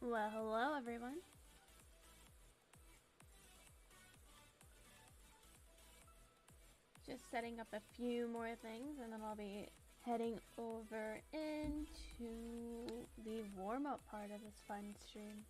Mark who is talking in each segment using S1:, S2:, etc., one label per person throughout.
S1: Well, hello everyone. Just setting up a few more things and then I'll be heading over into the warm-up part of this fun stream.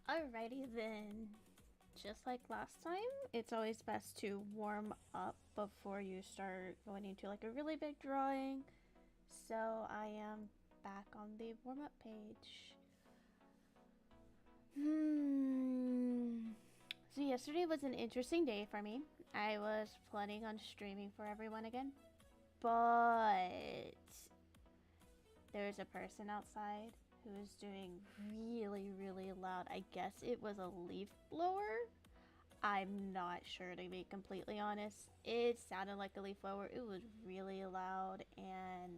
S1: Alrighty then. Just like last time, it's always best to warm up before you start going into like a really big drawing. So I am back on the warm-up page. So yesterday was an interesting day for me. I was planning on streaming for everyone again, but there's a person outside who is doing really, really loud. I guess it was a leaf blower. I'm not sure, to be completely honest. It sounded like a leaf blower. It was really loud and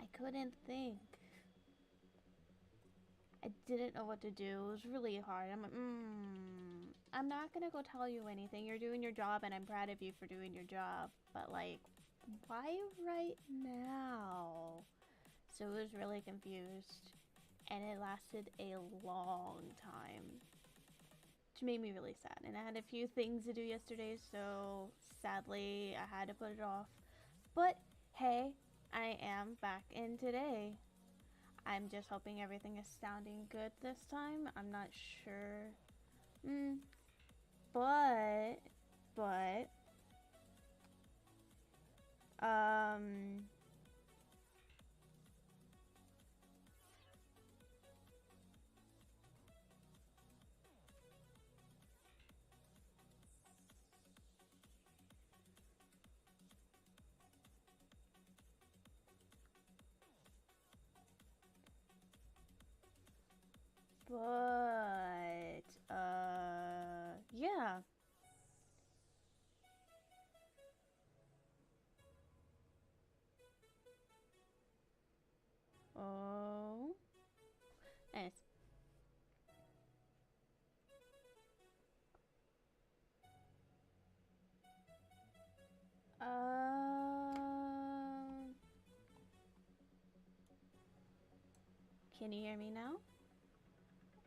S1: I couldn't think. I didn't know what to do. It was really hard. I'm like, I'm not gonna go tell you anything. You're doing your job and I'm proud of you for doing your job. But like, why right now? So I was really confused. And it lasted a long time. Which made me really sad. And I had a few things to do yesterday, so sadly I had to put it off. But hey, I am back in today. I'm just hoping everything is sounding good this time. I'm not sure. But, but, um, yeah. Oh, nice. Um, can you hear me now?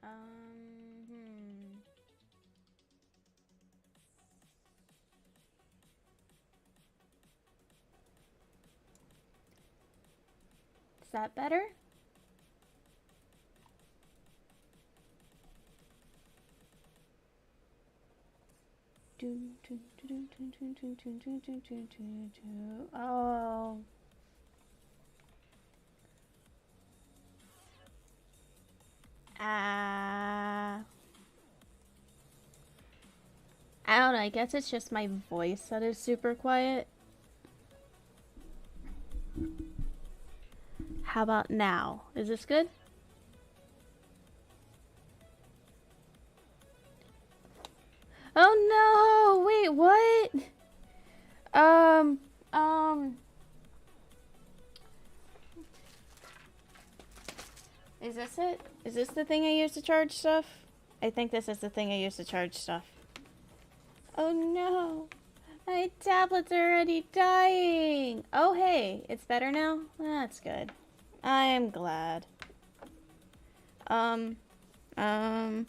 S1: Hmm. Is that better? Oh. I don't know. I guess it's just my voice that is super quiet. How about now? Is this good? Oh no! Wait, what? Um, um. Is this it? Is this the thing I use to charge stuff? I think this is the thing I use to charge stuff. Oh no! My tablet's already dying! Oh hey, it's better now? That's good. I'm glad. Um, um,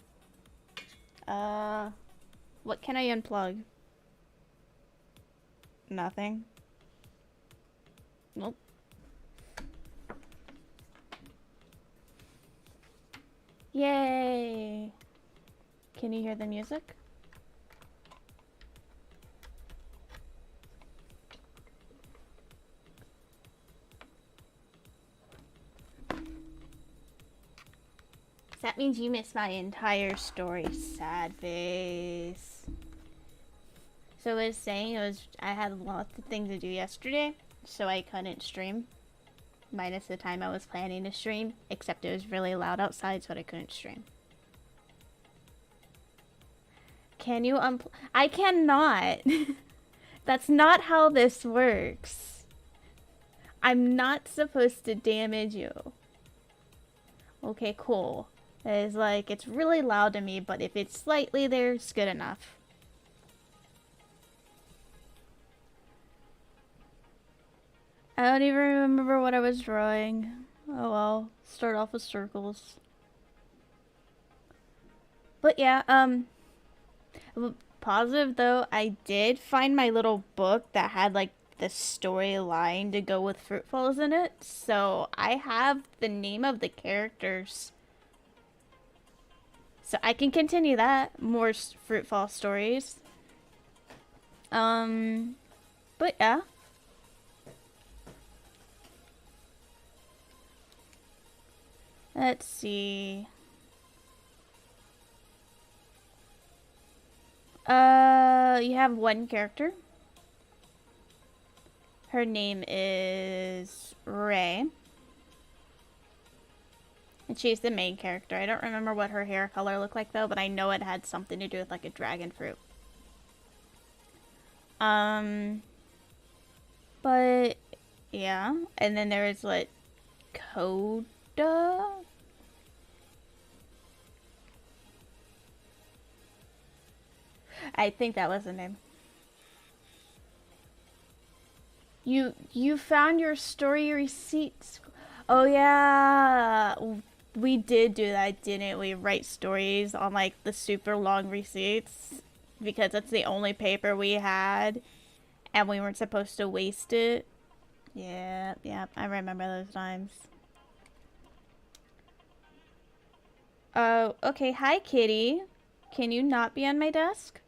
S1: what can I unplug? Nothing. Nope. Yay! Can you hear the music? That means you missed my entire story, sad face. So I was saying I had lots of things to do yesterday, so I couldn't stream. Minus the time I was planning to stream, except it was really loud outside, so I couldn't stream. Can you I cannot. That's not how this works. I'm not supposed to damage you. Okay, cool. It's like, it's really loud to me, but if it's slightly there, it's good enough. I don't even remember what I was drawing. Oh well, start off with circles. But yeah, positive though, I did find my little book that had like the storyline to go with Fruit Falls in it. So I have the name of the characters. So I can continue that. More Fruit Falls stories. But yeah. Let's see. You have one character. Her name is Ray. And she's the main character. I don't remember what her hair color looked like though, but I know it had something to do with like a dragon fruit. But yeah. And then there is like Coda. I think that was the name. You found your story receipts. Oh yeah. We did do that, didn't we? Write stories on like the super long receipts because that's the only paper we had and we weren't supposed to waste it. Yeah, I remember those times. Oh, okay. Hi, kitty. Can you not be on my desk?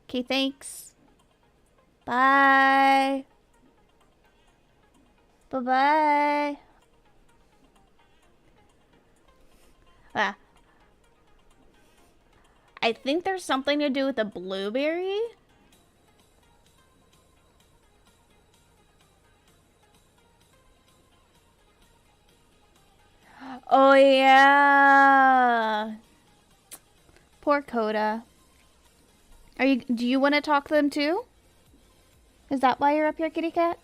S1: Okay, thanks. Bye. Bye-bye. Ah. I think there's something to do with the blueberry. Oh, yeah. Poor Coda. Do you want to talk to them too? Is that why you're up here, kitty cat?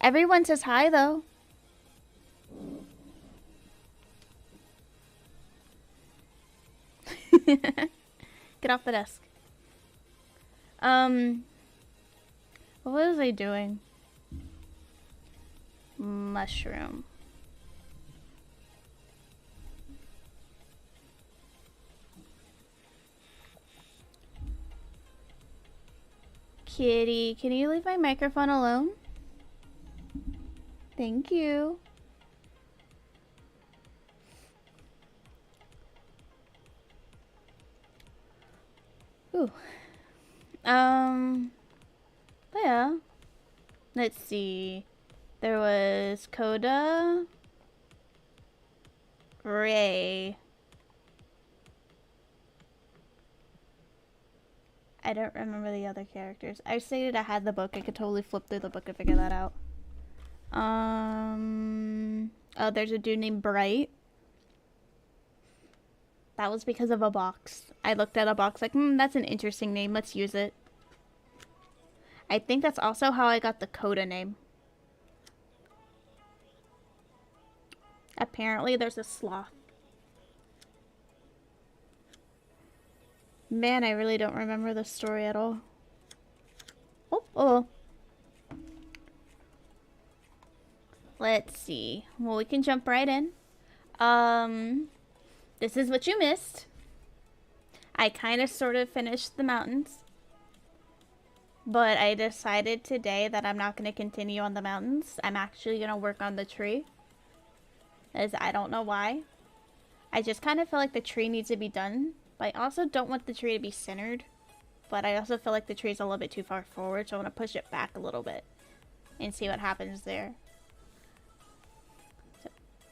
S1: Everyone says hi, though. Get off the desk. What was I doing? Mushroom. Kitty, can you leave my microphone alone? Thank you. Ooh. But yeah. Let's see. There was Coda, Ray. I don't remember the other characters. I stated I had the book. I could totally flip through the book and figure that out. Oh, there's a dude named Bright. That was because of a box. I looked at a box like, that's an interesting name. Let's use it. I think that's also how I got the Coda name. Apparently there's a sloth. Man, I really don't remember the story at all. Oh. Let's see. Well, we can jump right in. This is what you missed. I kind of sort of finished the mountains. But I decided today that I'm not going to continue on the mountains. I'm actually going to work on the tree. As I don't know why. I just kind of feel like the tree needs to be done. But I also don't want the tree to be centered. But I also feel like the tree's a little bit too far forward. So I want to push it back a little bit. And see what happens there. So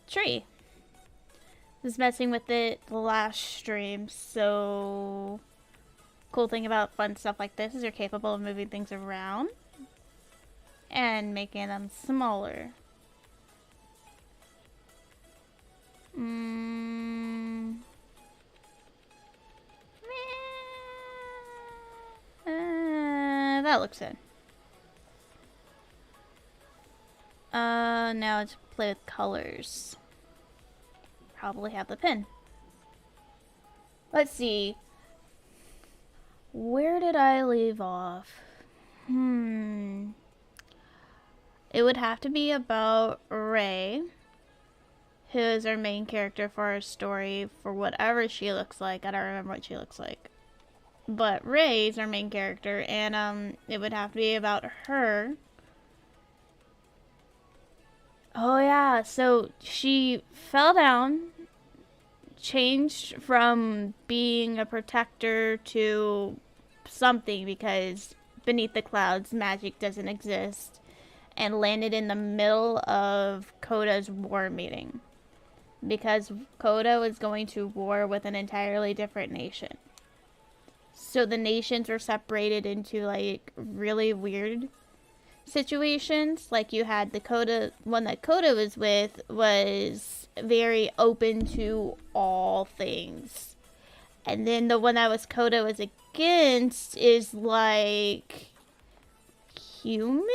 S1: tree. Was messing with it the last stream, so cool thing about fun stuff like this is you're capable of moving things around and making them smaller. That looks good. Now let's play with colors. Probably have the pen. Let's see. Where did I leave off? It would have to be about Ray, who is our main character for our story, for whatever she looks like. I don't remember what she looks like. But Ray's our main character, and it would have to be about her. Oh yeah, so she fell down, changed from being a protector to something because beneath the clouds magic doesn't exist, and landed in the middle of Coda's war meeting because Coda was going to war with an entirely different nation. So the nations were separated into like really weird situations. Like you had the Coda one that Coda was with was very open to all things, and then the one that was Coda was against is like human.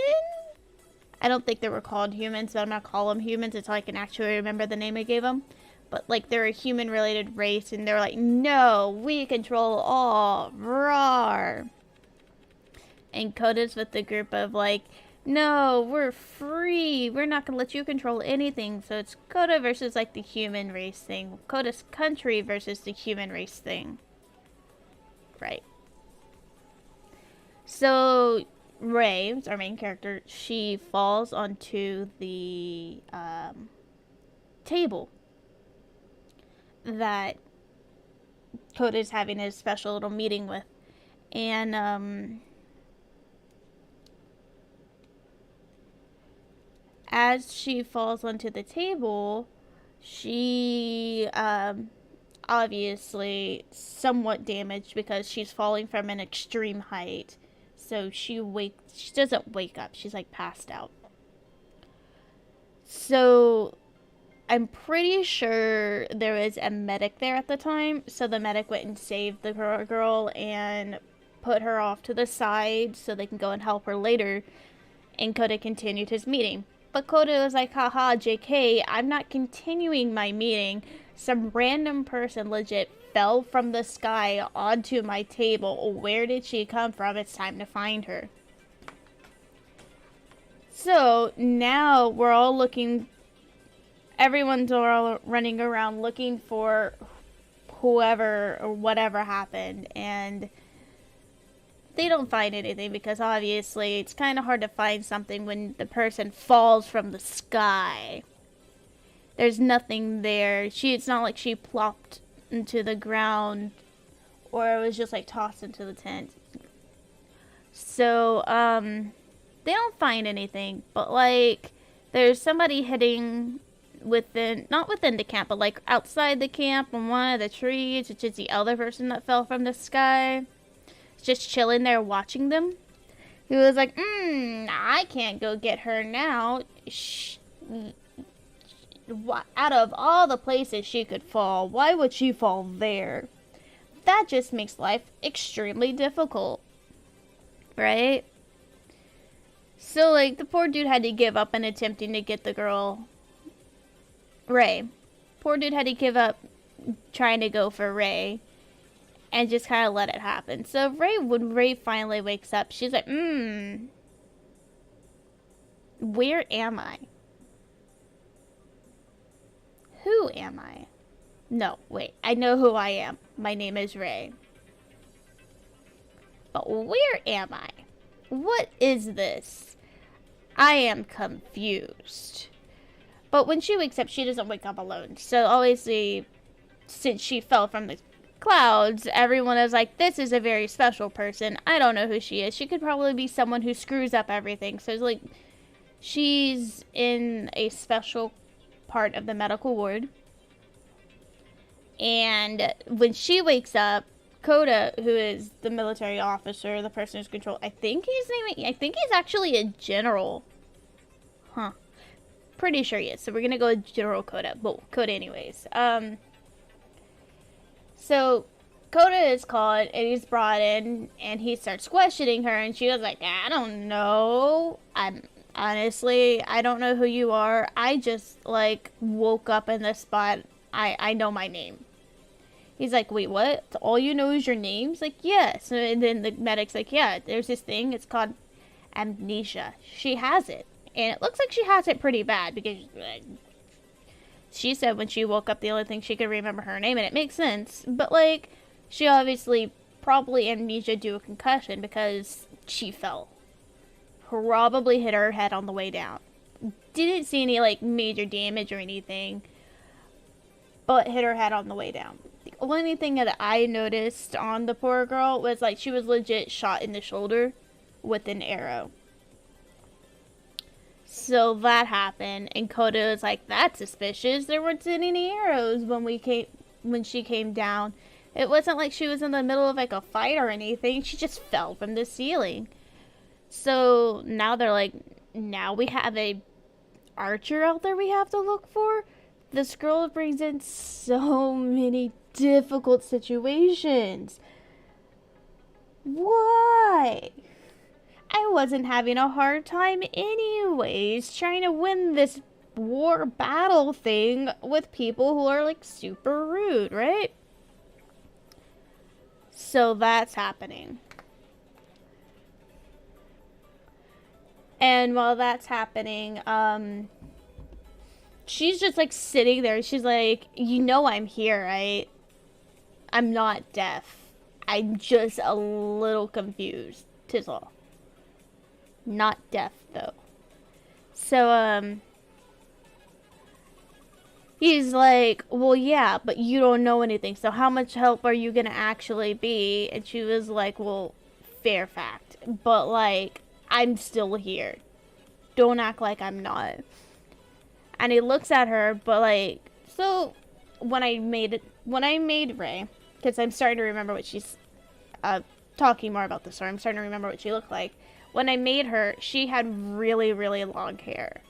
S1: I don't think they were called humans, but I'm not calling them humans until I can actually remember the name I gave them. But like they're a human related race, and they're like, no, we control all, roar. And Coda's with the group of like, no, we're free, we're not gonna let you control anything. So it's Coda versus like the human race thing, Coda's country versus the human race thing, right? So Ray, our main character, she falls onto the table that Coda's having a special little meeting with, and as she falls onto the table, she obviously somewhat damaged because she's falling from an extreme height. So she doesn't wake up. She's like passed out. So I'm pretty sure there was a medic there at the time. So the medic went and saved the girl and put her off to the side so they can go and help her later. And Coda continued his meeting. But Coda was like, haha, JK, I'm not continuing my meeting. Some random person legit fell from the sky onto my table. Where did she come from? It's time to find her. So now we're all looking, everyone's all running around looking for whoever or whatever happened, and they don't find anything because obviously it's kind of hard to find something when the person falls from the sky. There's nothing there. It's not like she plopped into the ground or it was just like tossed into the tent. So they don't find anything, but like there's somebody hitting within, not within the camp, but like outside the camp on one of the trees, which is the other person that fell from the sky, just chilling there watching them. He was like, I can't go get her now. Out of all the places she could fall, why would she fall there? That just makes life extremely difficult, right? So like the poor dude had to give up in attempting to get the girl, Ray. Poor dude had to give up trying to go for Ray and just kind of let it happen. So when Ray finally wakes up, she's like, where am I? Who am I? No, wait, I know who I am. My name is Ray. But where am I? What is this? I am confused. But when she wakes up, she doesn't wake up alone. So obviously, since she fell from the clouds, everyone is like, this is a very special person. I don't know who she is. She could probably be someone who screws up everything. So it's like, she's in a special part of the medical ward. And when she wakes up, Coda, who is the military officer, the person who's control, I think he's actually a general. Huh. Pretty sure he is. So we're gonna go with General Coda. Well, Coda anyways. So Coda is called and he's brought in and he starts questioning her and she was like, I don't know. Honestly, I don't know who you are. I just like woke up in this spot. I know my name. He's like, wait, what? All you know is your name? He's like, yes. And then the medic's like, yeah, there's this thing. It's called amnesia. She has it. And it looks like she has it pretty bad because she said when she woke up, the only thing she could remember her name. And it makes sense. But, like, she obviously probably amnesia due to a concussion because she fell. Probably hit her head on the way down. Didn't see any, like, major damage or anything. But hit her head on the way down. The only thing that I noticed on the poor girl was like she was legit shot in the shoulder with an arrow. So that happened, and Coda was like, "That's suspicious. There weren't any arrows when she came down. It wasn't like she was in the middle of like a fight or anything. She just fell from the ceiling." So now they're like, "Now we have a archer out there we have to look for." This girl brings in so many difficult situations. Why? I wasn't having a hard time anyways trying to win this war battle thing with people who are like super rude, right? So that's happening. And while that's happening, she's just like sitting there. She's like, you know I'm here, right? I'm not deaf. I'm just a little confused. 'Tis all. Not deaf though. So he's like, well yeah, but you don't know anything. So how much help are you gonna actually be? And she was like, well, fair fact. But like, I'm still here. Don't act like I'm not. And he looks at her, but like, so when I made Ray, because I'm starting to remember what she's talking more about the story. I'm starting to remember what she looked like. When I made her, she had really, really long hair,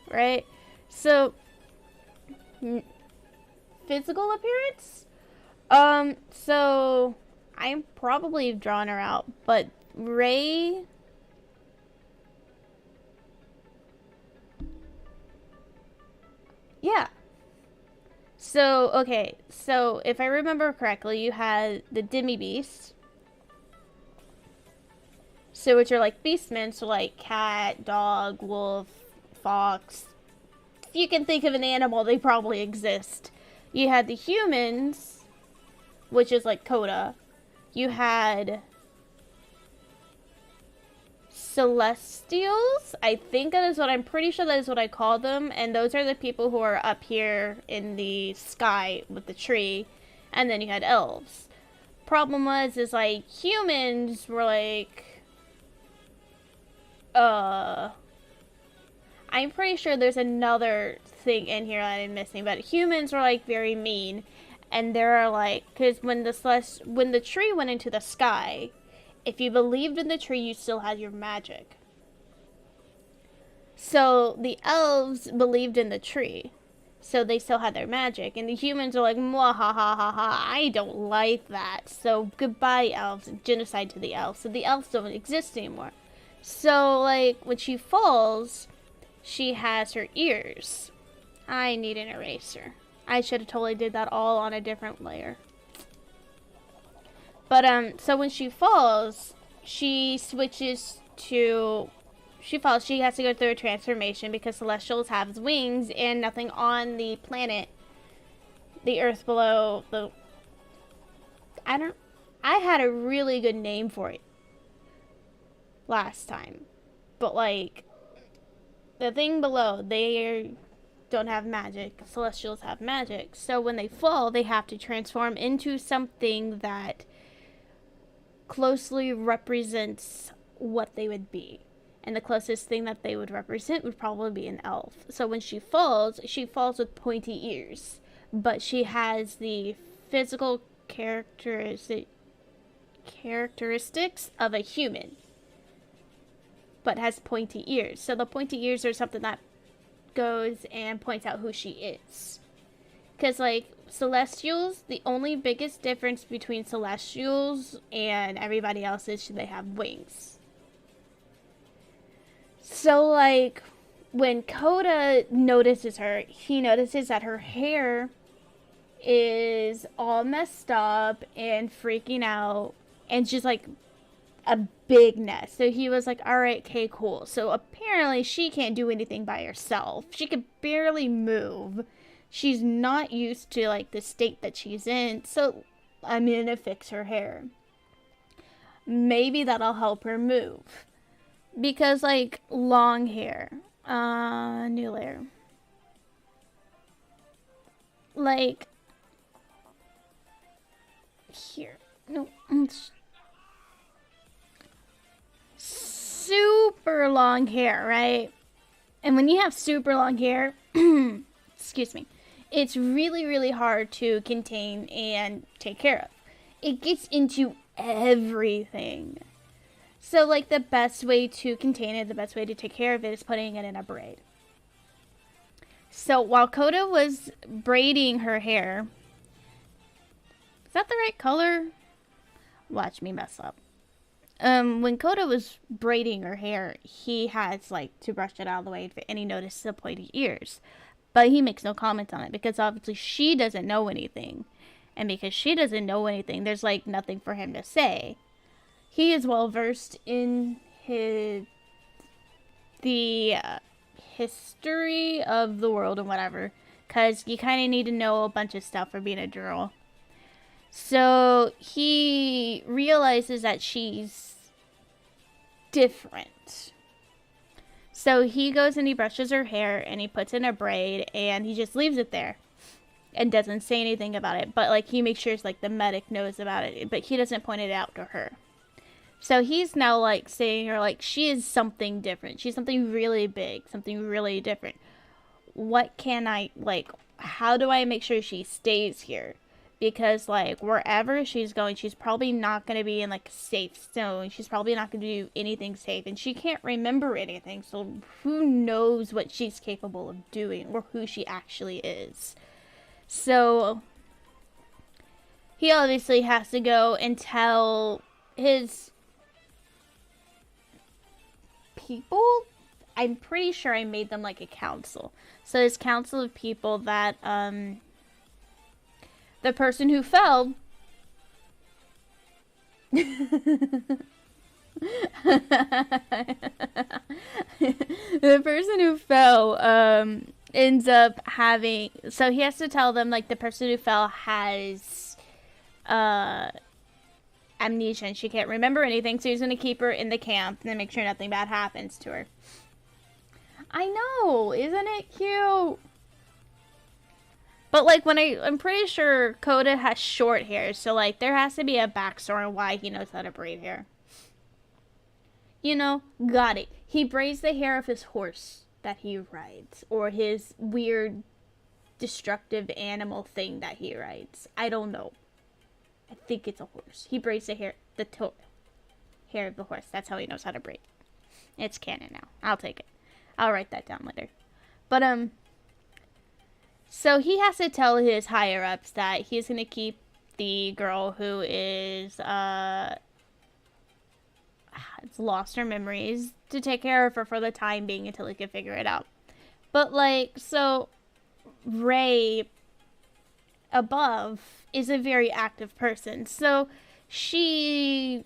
S1: right? So physical appearance, so I'm probably drawing her out, but Ray. Yeah. So, okay. So, if I remember correctly, you had the Demi Beast. So, which are like beastmen. So, like cat, dog, wolf, fox. If you can think of an animal, they probably exist. You had the humans, which is like Coda. You had Celestials, I think that is what I'm pretty sure that is what I call them, and those are the people who are up here in the sky with the tree, and then you had elves. Problem was is like humans were like I'm pretty sure there's another thing in here that I'm missing, but humans were like very mean, and there are like, because when the tree went into the sky, if you believed in the tree, you still had your magic. So the elves believed in the tree, so they still had their magic, and the humans are like, mwah ha ha ha ha, I don't like that. So goodbye elves, genocide to the elves. So the elves don't exist anymore. So like when she falls, she has her ears. I need an eraser. I should have totally did that all on a different layer. But, so when she falls, she switches to, she has to go through a transformation because Celestials have wings and nothing on the planet, the earth below, I had a really good name for it last time. But, like, the thing below, they don't have magic. Celestials have magic. So when they fall, they have to transform into something that closely represents what they would be. And the closest thing that they would represent would probably be an elf. So when she falls with pointy ears. But she has the physical characteristics of a human, but has pointy ears. So the pointy ears are something that goes and points out who she is. Because, like, Celestials, the only biggest difference between Celestials and everybody else is they have wings. So, like, when Coda notices her, he notices that her hair is all messed up and freaking out and just, like, a big mess. So he was like, alright, okay, cool. So apparently she can't do anything by herself. She could barely move. She's not used to, like, the state that she's in. So I'm gonna fix her hair. Maybe that'll help her move. Because, like, long hair. New layer. Like, here. No. Super long hair, right? And when you have super long hair, excuse me, it's really, really hard to contain and take care of. It gets into everything. So, like, the best way to contain it, the best way to take care of it is putting it in a braid. So, while Coda was braiding her hair, is that the right color? Watch me mess up. When Coda was braiding her hair, he has, like, to brush it out of the way, and he noticed the pointy ears. But he makes no comment on it, because obviously she doesn't know anything. And because she doesn't know anything, there's, like, nothing for him to say. He is well versed in the history of the world and whatever, because you kind of need to know a bunch of stuff for being a girl. So he realizes that she's different. So he goes and he brushes her hair and he puts in a braid and he just leaves it there and doesn't say anything about it. But, like, he makes sure, like, the medic knows about it, but he doesn't point it out to her. So he's now, like, saying her, like, she is something different. She's something really big, something really different. What can I, like, how do I make sure she stays here? Because, like, wherever she's going, she's probably not going to be in, like, a safe zone. She's probably not going to do anything safe. And she can't remember anything. So who knows what she's capable of doing or who she actually is. So he obviously has to go and tell his people. I'm pretty sure I made them, like, a council. So his council of people that, the person who fell the person who fell ends up having, so he has to tell them, like, the person who fell has amnesia and she can't remember anything, so he's going to keep her in the camp and then make sure nothing bad happens to her. I know, isn't it cute? But, like, when I'm pretty sure Coda has short hair, so, like, there has to be a backstory on why he knows how to braid hair. You know, got it. He braids the hair of his horse that he rides, or his weird, destructive animal thing that he rides. I don't know. I think it's a horse. He braids the hair, hair of the horse. That's how he knows how to braid. It's canon now. I'll take it. I'll write that down later. But, so he has to tell his higher-ups that he's going to keep the girl who is, has lost her memories, to take care of her for the time being until he can figure it out. But, like, so Ray above is a very active person. So she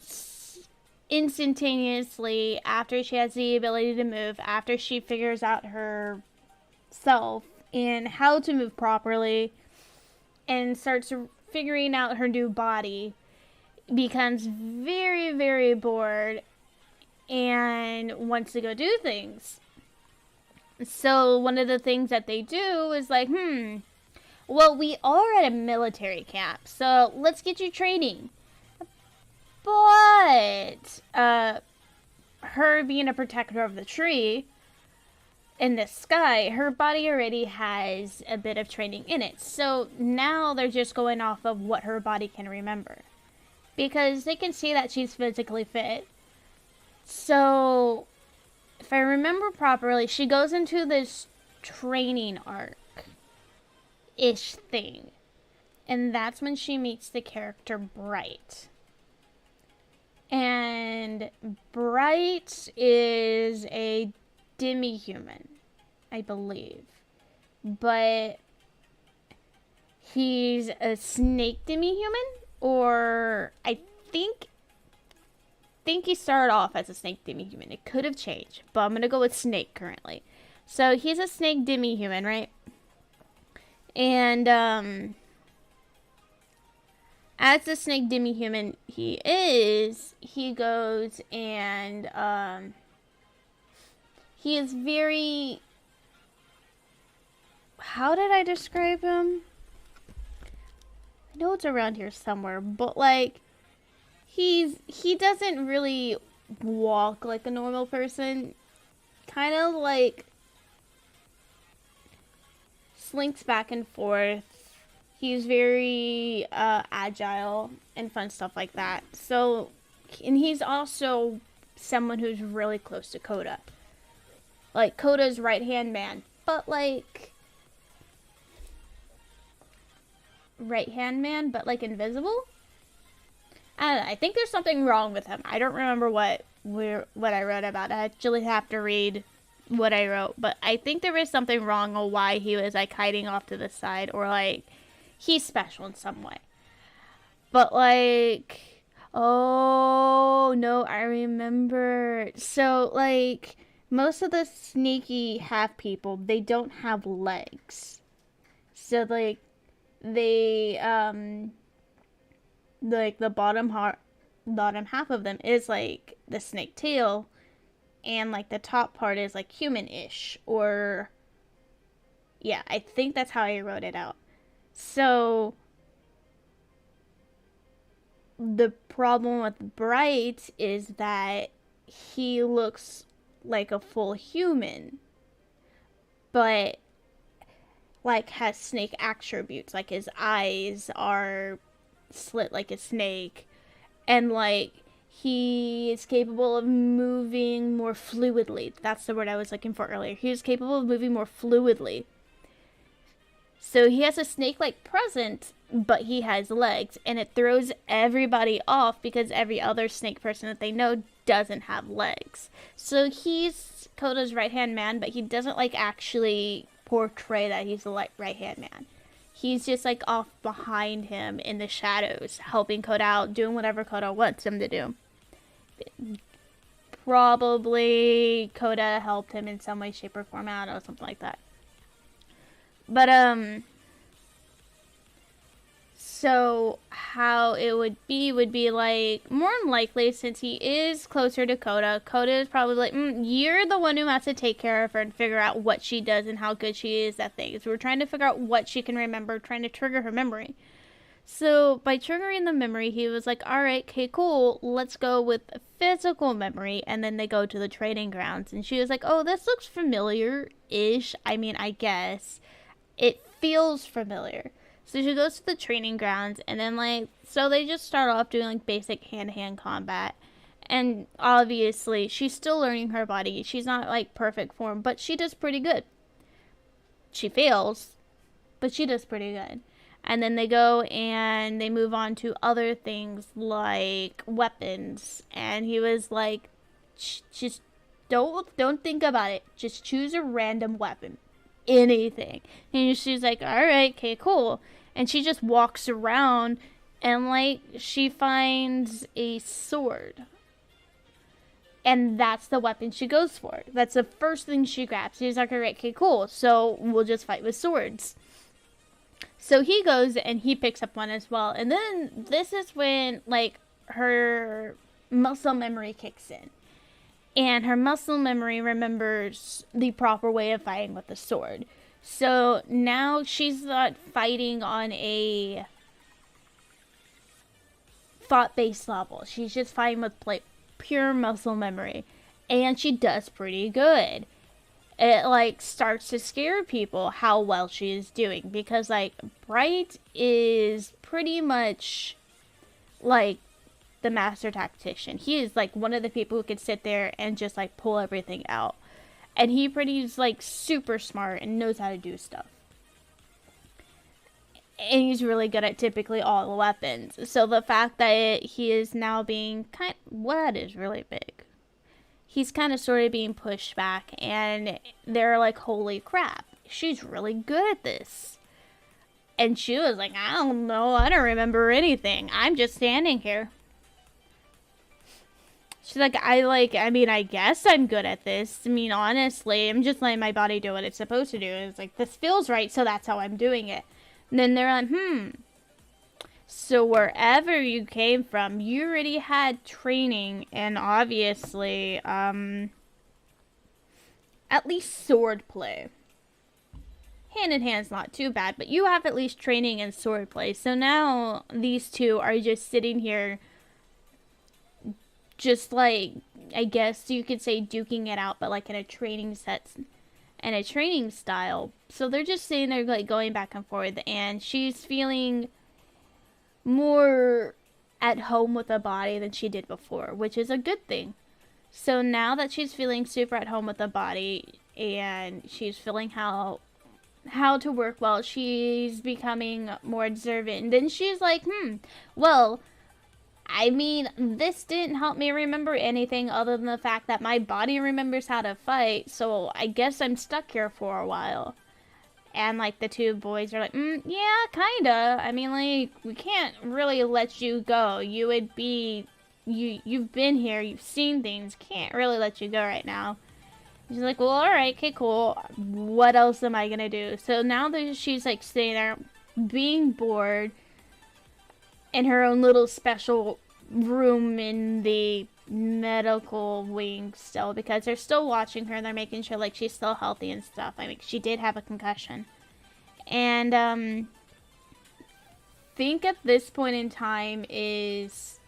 S1: instantaneously, after she has the ability to move, after she figures out herself and how to move properly and starts figuring out her new body, becomes very, very bored and wants to go do things. So one of the things that they do is like, well, we are at a military camp, so let's get you training. But her being a protector of the tree in the sky, her body already has a bit of training in it. So now they're just going off of what her body can remember. Because they can see that she's physically fit. So, if I remember properly, she goes into this training arc-ish thing. And that's when she meets the character Bright. And Bright is a demi-human, I believe. But he's a snake demi-human? Or I think he started off as a snake demi-human. It could have changed, but I'm going to go with snake currently. So he's a snake demi-human, right? And as the snake demi-human he goes and he is very... How did I describe him? I know it's around here somewhere, but like he doesn't really walk like a normal person. Kind of like slinks back and forth. He's very agile and fun stuff like that. So, and he's also someone who's really close to Coda. Like Coda's right-hand man, but like right-hand man, but like invisible. I don't know. I think there's something wrong with him. I don't remember what I wrote about. I actually have to read what I wrote, but I think there is something wrong on why he was like hiding off to the side, or like he's special in some way. But like, oh no, I remember. So like most of the sneaky half people, they don't have legs. So like they like the bottom half of them is like the snake tail, and like the top part is like human-ish, or yeah, I think that's how I wrote it out. So the problem with Bright is that he looks like a full human, but like has snake attributes, like his eyes are slit like a snake, and like he is capable of moving more fluidly. That's the word I was looking for earlier. He is capable of moving more fluidly. So he has a snake-like presence, but he has legs, and it throws everybody off because every other snake person that they know doesn't have legs. So he's Coda's right-hand man, but he doesn't like actually portray that he's the right-hand man. He's just like off behind him in the shadows, helping Coda out, doing whatever Coda wants him to do. Probably Coda helped him in some way, shape, or form. I don't know, something like that. But so how it would be like, more than likely, since he is closer to Coda is probably like, you're the one who has to take care of her and figure out what she does and how good she is at things. We're trying to figure out what she can remember, trying to trigger her memory. So by triggering the memory, he was like, all right, okay, cool, let's go with physical memory. And then they go to the training grounds, and she was like, oh, this looks familiar-ish. I mean, I guess it feels familiar. So she goes to the training grounds, and then like, so they just start off doing like basic hand-to-hand combat. And obviously she's still learning her body. She's not like perfect form, but she does pretty good. She fails, but she does pretty good. And then they go and they move on to other things like weapons. And he was like, just don't think about it. Just choose a random weapon. Anything. And she's like, all right, okay, cool. And she just walks around and like she finds a sword. And that's the weapon she goes for. That's the first thing she grabs. She's like, all right, okay, cool. So we'll just fight with swords. So he goes and he picks up one as well. And then this is when like her muscle memory kicks in. And her muscle memory remembers the proper way of fighting with the sword. So now she's not fighting on a thought-based level. She's just fighting with like pure muscle memory. And she does pretty good. It like starts to scare people how well she is doing, because like Bright is pretty much like the master tactician. He is like one of the people who can sit there and just like pull everything out. And he pretty's like super smart and knows how to do stuff. And he's really good at typically all the weapons. So the fact that he is now being what is really big? He's kind of sort of being pushed back, and they're like, holy crap, she's really good at this. And she was like, I don't know, I don't remember anything. I'm just standing here. She's like, I mean, I guess I'm good at this. I mean, honestly, I'm just letting my body do what it's supposed to do. And it's like, this feels right, so that's how I'm doing it. And then they're like, so wherever you came from, you already had training and obviously, at least swordplay. Hand in hand's not too bad, but you have at least training in swordplay. So now these two are just sitting here, just like, I guess you could say duking it out, but like in a training set and a training style. So they're just sitting there like going back and forth, and she's feeling more at home with the body than she did before, which is a good thing. So now that she's feeling super at home with the body and she's feeling how to work well, she's becoming more observant. And then she's like, well, I mean, this didn't help me remember anything other than the fact that my body remembers how to fight, so I guess I'm stuck here for a while. And, like, the two boys are like, yeah, kinda. I mean, like, we can't really let you go. You would be, you've been here, you've seen things, can't really let you go right now. She's like, well, alright, okay, cool. What else am I gonna do? So now that she's, like, sitting there, being bored, in her own little special room in the medical wing still, because they're still watching her and they're making sure like she's still healthy and stuff. I mean, she did have a concussion. And think at this point in time is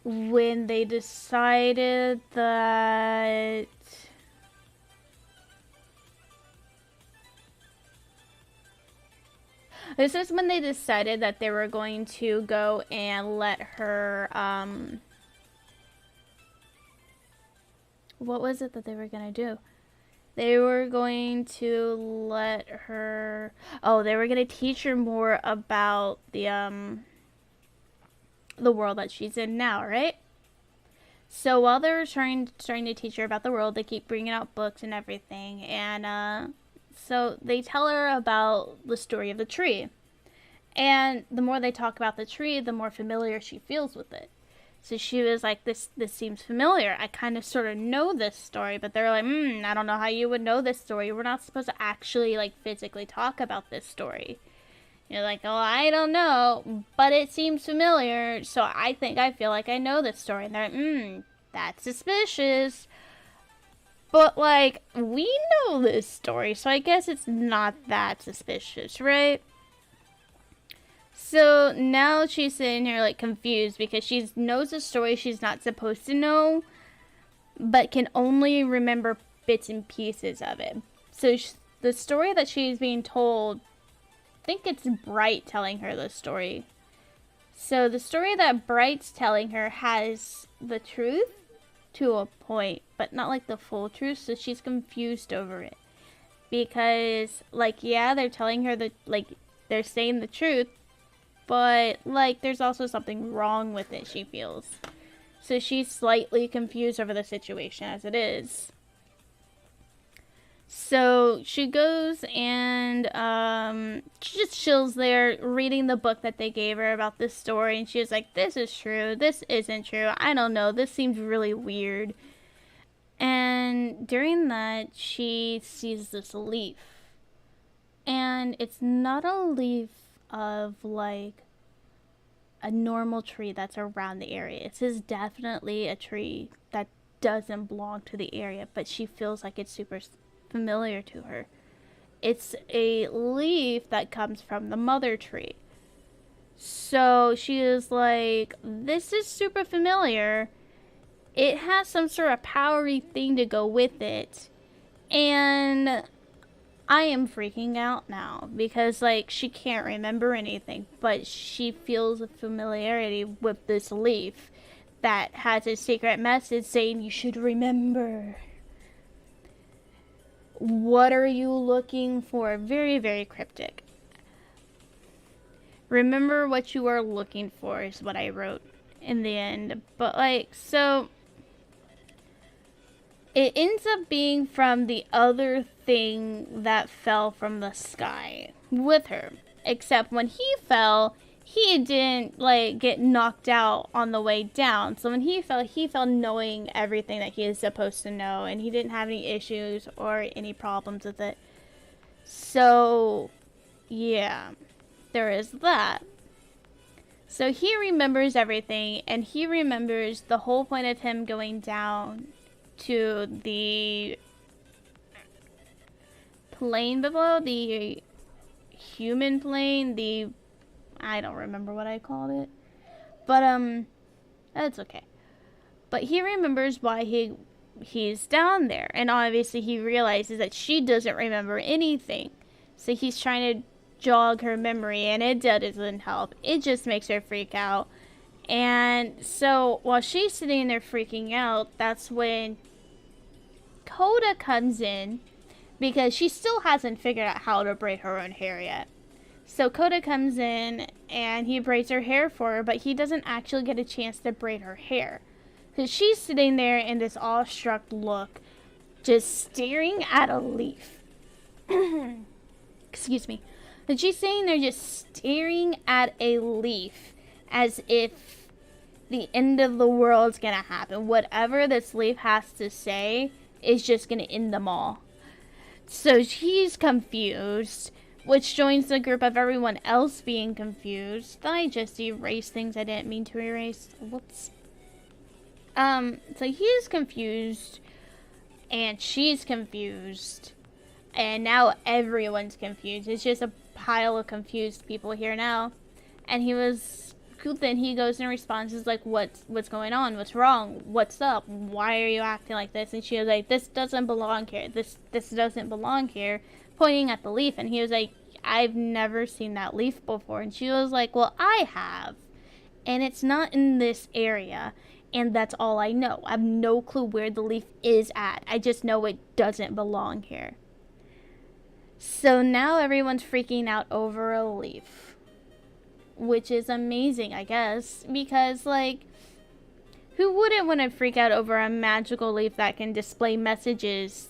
S1: when they decided that this is when they decided that they were going to go and let her what was it that they were going to do? They were going to let her... Oh, they were going to teach her more about the world that she's in now, right? So while they're starting to teach her about the world, they keep bringing out books and everything. And so they tell her about the story of the tree. And the more they talk about the tree, the more familiar she feels with it. So she was like, this seems familiar. I kind of sort of know this story. But they're like, I don't know how you would know this story. We're not supposed to actually, like, physically talk about this story. You're like, oh, I don't know. But it seems familiar. So I feel like I know this story. And they're like, that's suspicious. But, like, we know this story. So I guess it's not that suspicious, right? So now she's sitting here like confused because she knows a story she's not supposed to know, but can only remember bits and pieces of it. So the story that she's being told, I think it's Bright telling her the story. So the story that Bright's telling her has the truth to a point, but not like the full truth, so she's confused over it. Because, like, yeah, they're telling her that, like, they're saying the truth, but, like, there's also something wrong with it, she feels. So she's slightly confused over the situation as it is. So she goes and she just chills there reading the book that they gave her about this story. And she was like, this is true, this isn't true, I don't know, this seems really weird. And during that, she sees this leaf. And it's not a leaf of like a normal tree that's around the area. This is definitely a tree that doesn't belong to the area, but she feels like it's super familiar to her. It's a leaf that comes from the mother tree. So she is like, this is super familiar. it has some sort of powery thing to go with it. And I am freaking out now because, like, she can't remember anything, but she feels a familiarity with this leaf that has a secret message saying you should remember. What are you looking for? Very, very cryptic. Remember what you are looking for is what I wrote in the end. But, like, so it ends up being from the other thing that fell from the sky with her. Except when he fell, he didn't, like, get knocked out on the way down. So when he fell knowing everything that he is supposed to know, and he didn't have any issues or any problems with it. So, yeah, there is that. So he remembers everything, and he remembers the whole point of him going down to the plane below, the human plane, I don't remember what I called it, but that's okay. But he remembers why he's down there, and obviously he realizes that she doesn't remember anything, so he's trying to jog her memory, and it doesn't help. It just makes her freak out. And so while she's sitting there freaking out, that's when Coda comes in, because she still hasn't figured out how to braid her own hair yet. So Coda comes in and he braids her hair for her, but he doesn't actually get a chance to braid her hair. Because she's sitting there in this awestruck look, just staring at a leaf. Excuse me. And she's sitting there just staring at a leaf as if the end of the world's gonna happen. Whatever this leaf has to say is just gonna end them all. So she's confused, which joins the group of everyone else being confused. I just erased things I didn't mean to erase. Whoops. So he's confused, and she's confused, and now everyone's confused. It's just a pile of confused people here now. And then he goes and responds, is like, what's going on? What's wrong? What's up? Why are you acting like this? And she was like, this doesn't belong here. This doesn't belong here, pointing at the leaf. And he was like, I've never seen that leaf before. And she was like, well, I have, and it's not in this area, and that's all I know. I have no clue where the leaf is at. I just know it doesn't belong here. So now everyone's freaking out over a leaf, which is amazing, I guess, because, like, who wouldn't want to freak out over a magical leaf that can display messages?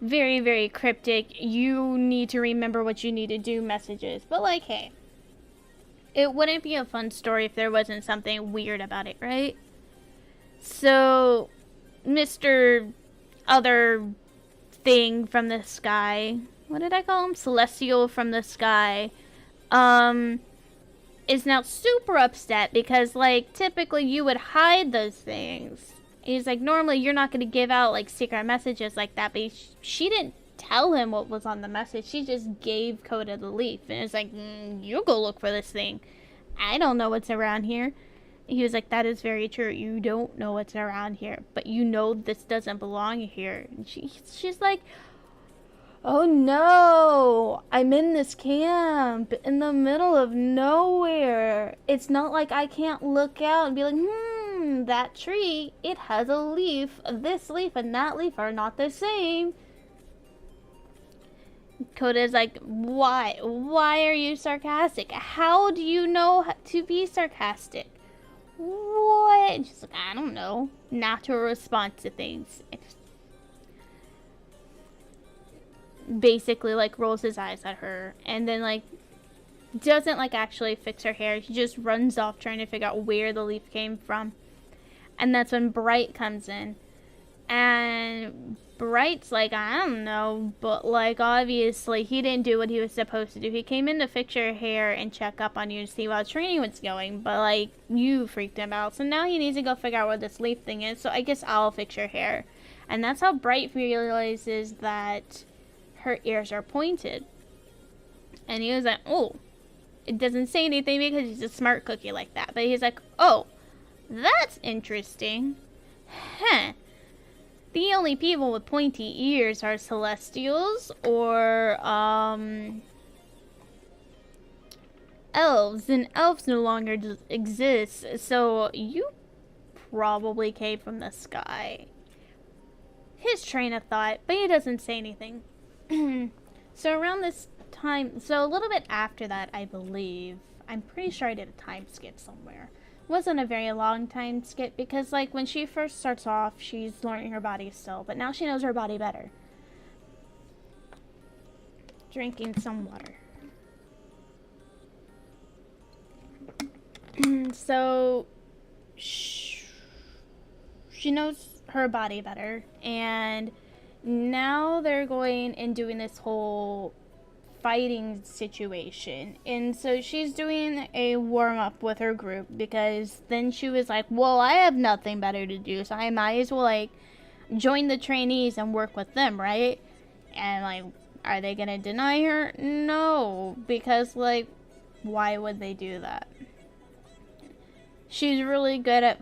S1: Very, very cryptic. You need to remember what you need to do messages. But, like, hey, it wouldn't be a fun story if there wasn't something weird about it, right? So, Mr. Other thing from the sky, what did I call him? Celestial from the sky, is now super upset because, like, typically you would hide those things. He's like, normally you're not going to give out, like, secret messages like that, but she didn't tell him what was on the message. She just gave Coda the leaf, and it's like, you go look for this thing. I don't know what's around here. He was like, that is very true. You don't know what's around here, but you know this doesn't belong here. And she's like, oh no, I'm in this camp in the middle of nowhere. It's not like I can't look out and be like, that tree, it has a leaf. This leaf and that leaf are not the same. Coda's like, why? Why are you sarcastic? How do you know to be sarcastic? What? And she's like, I don't know. Natural response to things. Basically, like, rolls his eyes at her, and then, like, doesn't, like, actually fix her hair. He just runs off trying to figure out where the leaf came from. And that's when Bright comes in, and Bright's like, I don't know, but, like, obviously he didn't do what he was supposed to do. He came in to fix your hair and check up on you to see how training was going, but, like, you freaked him out, so now he needs to go figure out where this leaf thing is, so I guess I'll fix your hair. And that's how Bright realizes that her ears are pointed. And he was like, oh, it doesn't say anything because he's a smart cookie like that, but he's like, oh, That's interesting. Huh. The only people with pointy ears are celestials or, elves, and elves no longer exist, so you probably came from the sky. His train of thought, but he doesn't say anything. So around this time, so a little bit after that, I believe, I'm pretty sure I did a time skip somewhere. It wasn't a very long time skip because, like, when she first starts off, she's learning her body still, but now she knows her body better. Drinking some water. So she knows her body better, and now they're going and doing this whole fighting situation. And so she's doing a warm-up with her group because then she was like, well, I have nothing better to do, so I might as well, like, join the trainees and work with them, right? And, like, are they gonna deny her? No, because, like, why would they do that? She's really good at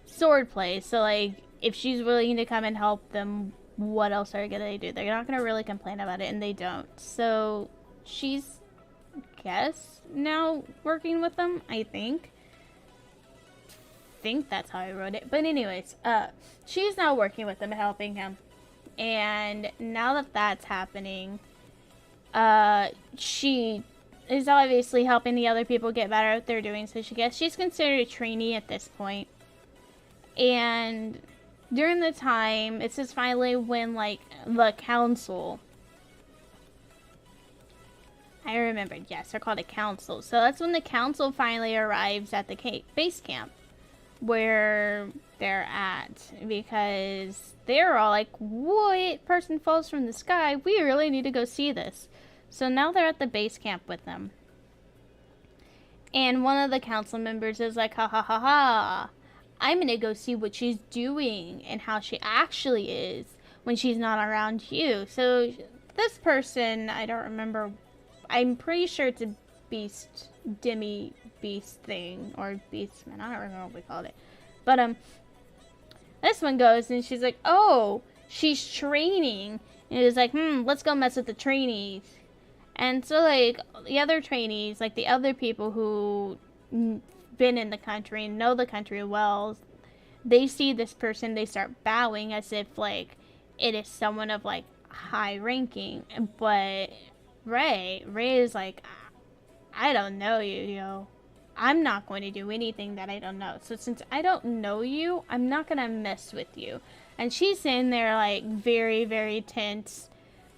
S1: swordplay, so, like, if she's willing to come and help them, what else are they do? They're not gonna really complain about it, and they don't. So she's, guess, now working with them, I think that's how I wrote it. But anyways, she's now working with them, helping him. And now that that's happening, she is obviously helping the other people get better at what they're doing. So she's considered a trainee at this point. And during the time, it's just finally when, like, the council, I remembered, yes, they're called a council. So that's when the council finally arrives at the base camp where they're at, because they're all like, what person falls from the sky? We really need to go see this. So now they're at the base camp with them. And one of the council members is like, ha ha ha ha, I'm gonna go see what she's doing and how she actually is when she's not around you. So this person, I don't remember, I'm pretty sure it's a demi-beast thing, or beastman, I don't remember what we called it. But this one goes and she's like, oh, she's training. And it was like, let's go mess with the trainees. And so, like, the other trainees, like the other people who been in the country and know the country well, they see this person, they start bowing as if, like, it is someone of, like, high ranking. But Ray is like, I don't know you, yo. I'm not going to do anything that I don't know. So since I don't know you, I'm not gonna mess with you. And she's sitting there, like, very, very tense.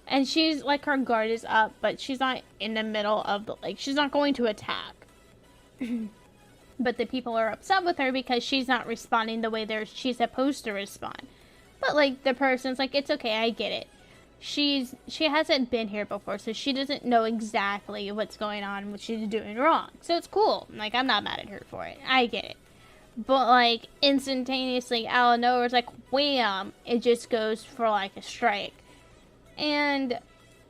S1: And she's, like, her guard is up, but she's not in the middle of the, like, she's not going to attack. But the people are upset with her because she's not responding the way she's supposed to respond. But, like, the person's like, it's okay, I get it. She hasn't been here before, so she doesn't know exactly what's going on, what she's doing wrong. So it's cool. Like, I'm not mad at her for it. I get it. But, like, instantaneously, out of nowhere, it's like, wham! It just goes for, like, a strike. And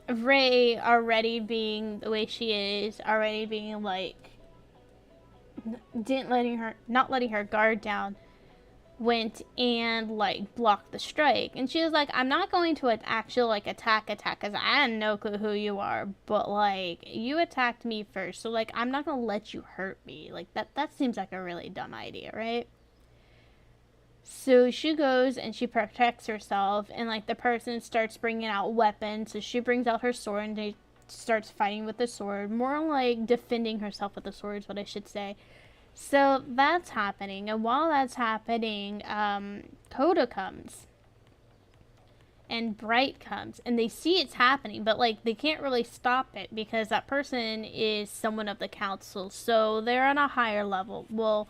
S1: Ray, already being the way she is, already being, like, not letting her guard down, went and, like, blocked the strike. And she was like, I'm not going to actually, like, attack, because I have no clue who you are, but, like, you attacked me first, so, like, I'm not gonna let you hurt me. Like, that seems like a really dumb idea, right? So she goes and she protects herself, and, like, the person starts bringing out weapons, so she brings out her sword and they starts fighting with the sword, more like defending herself with the sword is what I should say. So that's happening, and while that's happening, Coda comes, and Bright comes, and they see it's happening, but, like, they can't really stop it, because that person is someone of the council, so they're on a higher level. Well,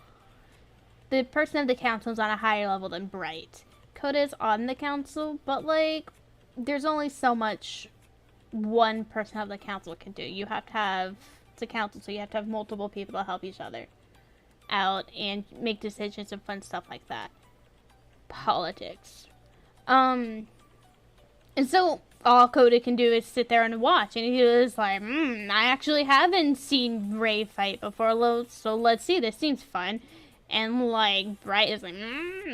S1: the person of the council is on a higher level than Bright. Coda's on the council, but, like, there's only so much one person of the council can do. You have to have, it's a council, so you have to have multiple people to help each other out and make decisions and fun stuff like that. Politics. And so all Coda can do is sit there and watch, and he was like, I actually haven't seen Ray fight before, so let's see, this seems fun. And, like, Bright is like,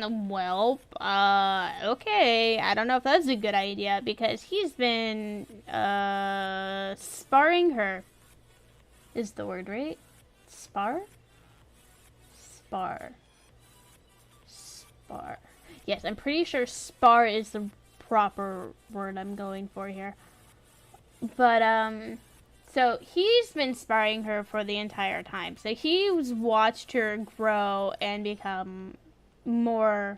S1: well, okay. I don't know if that's a good idea because he's been, sparring her. Is the word right? Spar? Spar. Spar. Yes, I'm pretty sure spar is the proper word I'm going for here. But, so he's been sparring her for the entire time. So he's watched her grow and become more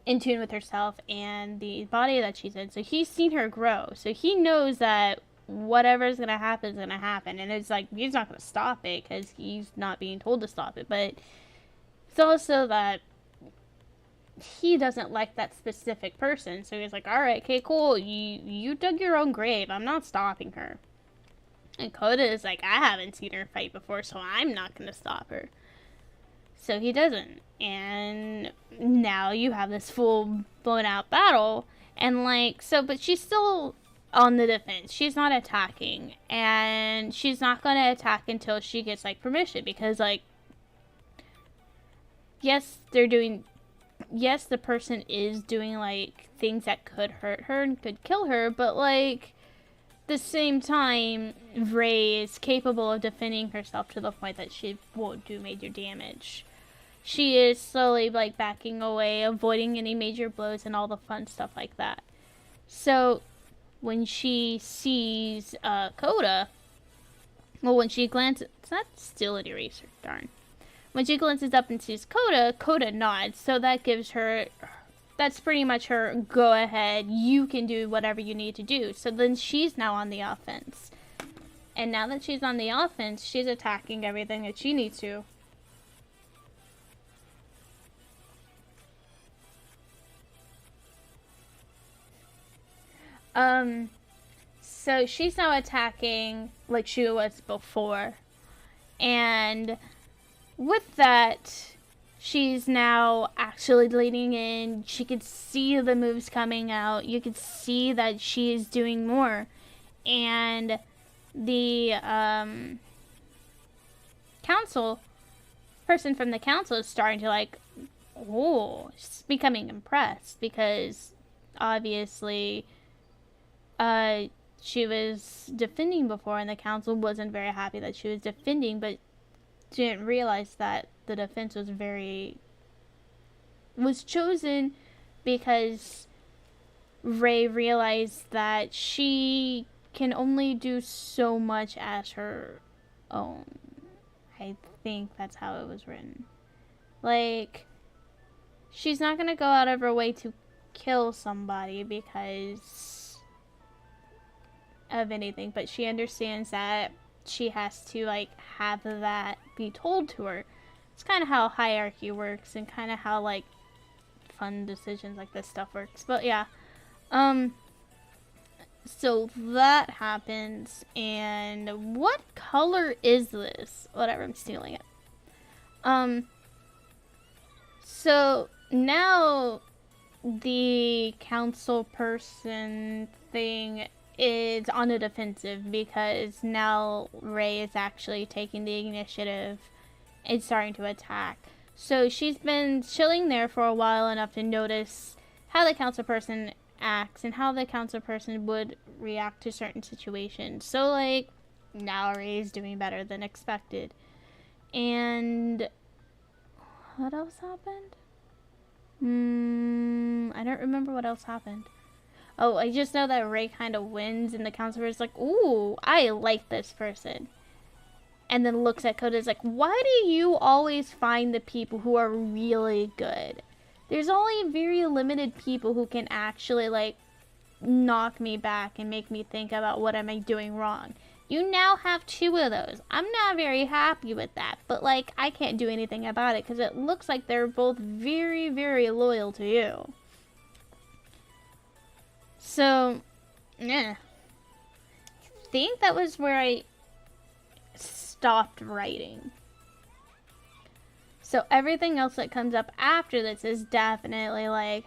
S1: in tune with herself and the body that she's in. So he's seen her grow. So he knows that whatever's going to happen is going to happen. And it's like, he's not going to stop it because he's not being told to stop it. But it's also that he doesn't like that specific person. So he's like, all right, okay, cool. You dug your own grave. I'm not stopping her. And Coda is like, I haven't seen her fight before, so I'm not going to stop her. So he doesn't. And now you have this full blown out battle. And like, so, but she's still on the defense. She's not attacking. And she's not going to attack until she gets like permission. Because like, yes, the person is doing like things that could hurt her and could kill her. But like, the same time, Rei is capable of defending herself to the point that she won't do major damage. She is slowly like backing away, avoiding any major blows and all the fun stuff like that. So when she sees Coda, well, when she glances, it's not still an eraser, darn. When she glances up and sees Coda, Coda nods. So that gives her, that's pretty much her go ahead, you can do whatever you need to do. So then she's now on the offense. And now that she's on the offense, she's attacking everything that she needs to. So she's now attacking like she was before. And with that, she's now actually leaning in. She could see the moves coming out. You could see that she is doing more. And the person from the council is starting to like, oh, she's becoming impressed because obviously she was defending before and the council wasn't very happy that she was defending, but didn't realize that the defense was chosen because Rei realized that she can only do so much as her own. I think that's how it was written. Like, she's not gonna go out of her way to kill somebody because of anything, but she understands that she has to like have that be told to her. It's kind of how hierarchy works and kind of how like fun decisions like this stuff works. But yeah, so that happens. And what color is this? Whatever, I'm stealing it. So now the council person thing is on the defensive because now Rei is actually taking the initiative and starting to attack. So she's been chilling there for a while enough to notice how the council person acts and how the council person would react to certain situations. So like now Rei is doing better than expected. And what else happened? I don't remember what else happened. Oh, I just know that Rei kind of wins and the counselor is like, ooh, I like this person. And then looks at Coda is like, why do you always find the people who are really good? There's only very limited people who can actually like knock me back and make me think about what am I doing wrong. You now have 2 of those. I'm not very happy with that, but like I can't do anything about it because it looks like they're both very, very loyal to you. So, yeah. I think that was where I stopped writing. So everything else that comes up after this is definitely like,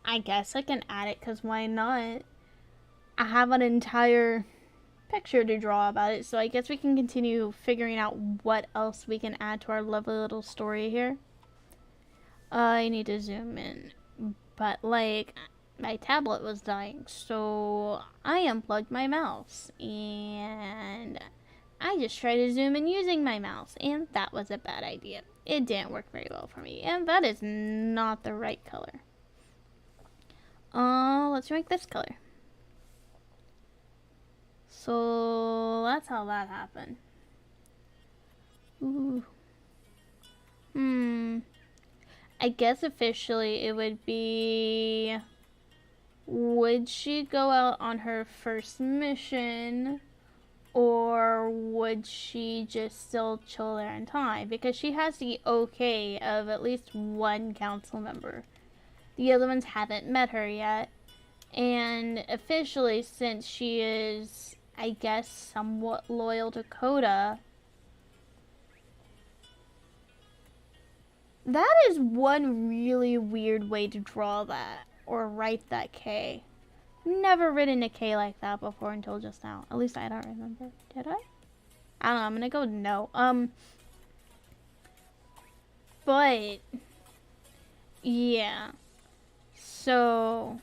S1: I guess I can add it because why not? I have an entire picture to draw about it, so I guess we can continue figuring out what else we can add to our lovely little story here. I need to zoom in, but like my tablet was dying, so I unplugged my mouse and I just tried to zoom in using my mouse, and that was a bad idea. It didn't work very well for me, and that is not the right color. Let's make this color. So that's how that happened. Ooh. I guess officially it would be, would she go out on her first mission, or would she just still chill there and tie? Because she has the okay of at least one council member. The other ones haven't met her yet. And officially, since she is, I guess, somewhat loyal to Coda, that is one really weird way to draw that or write that K. Never written a K like that before until just now. At least I don't remember. Did I? I don't know. I'm gonna go no. But yeah. So,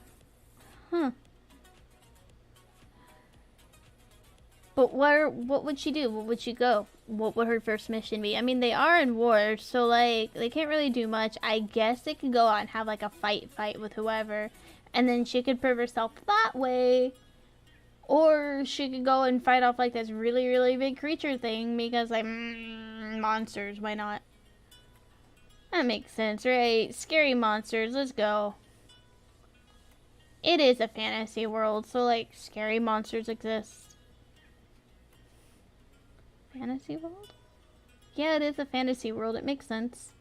S1: But what would she do? What would she go? What would her first mission be? I mean, they are in war, so like they can't really do much. I guess they could go out and have like a fight with whoever, and then she could prove herself that way. Or she could go and fight off like this really, really big creature thing because like monsters, why not? That makes sense, right? Scary monsters, let's go. It is a fantasy world, so like scary monsters exist. Fantasy world? Yeah, it is a fantasy world. It makes sense.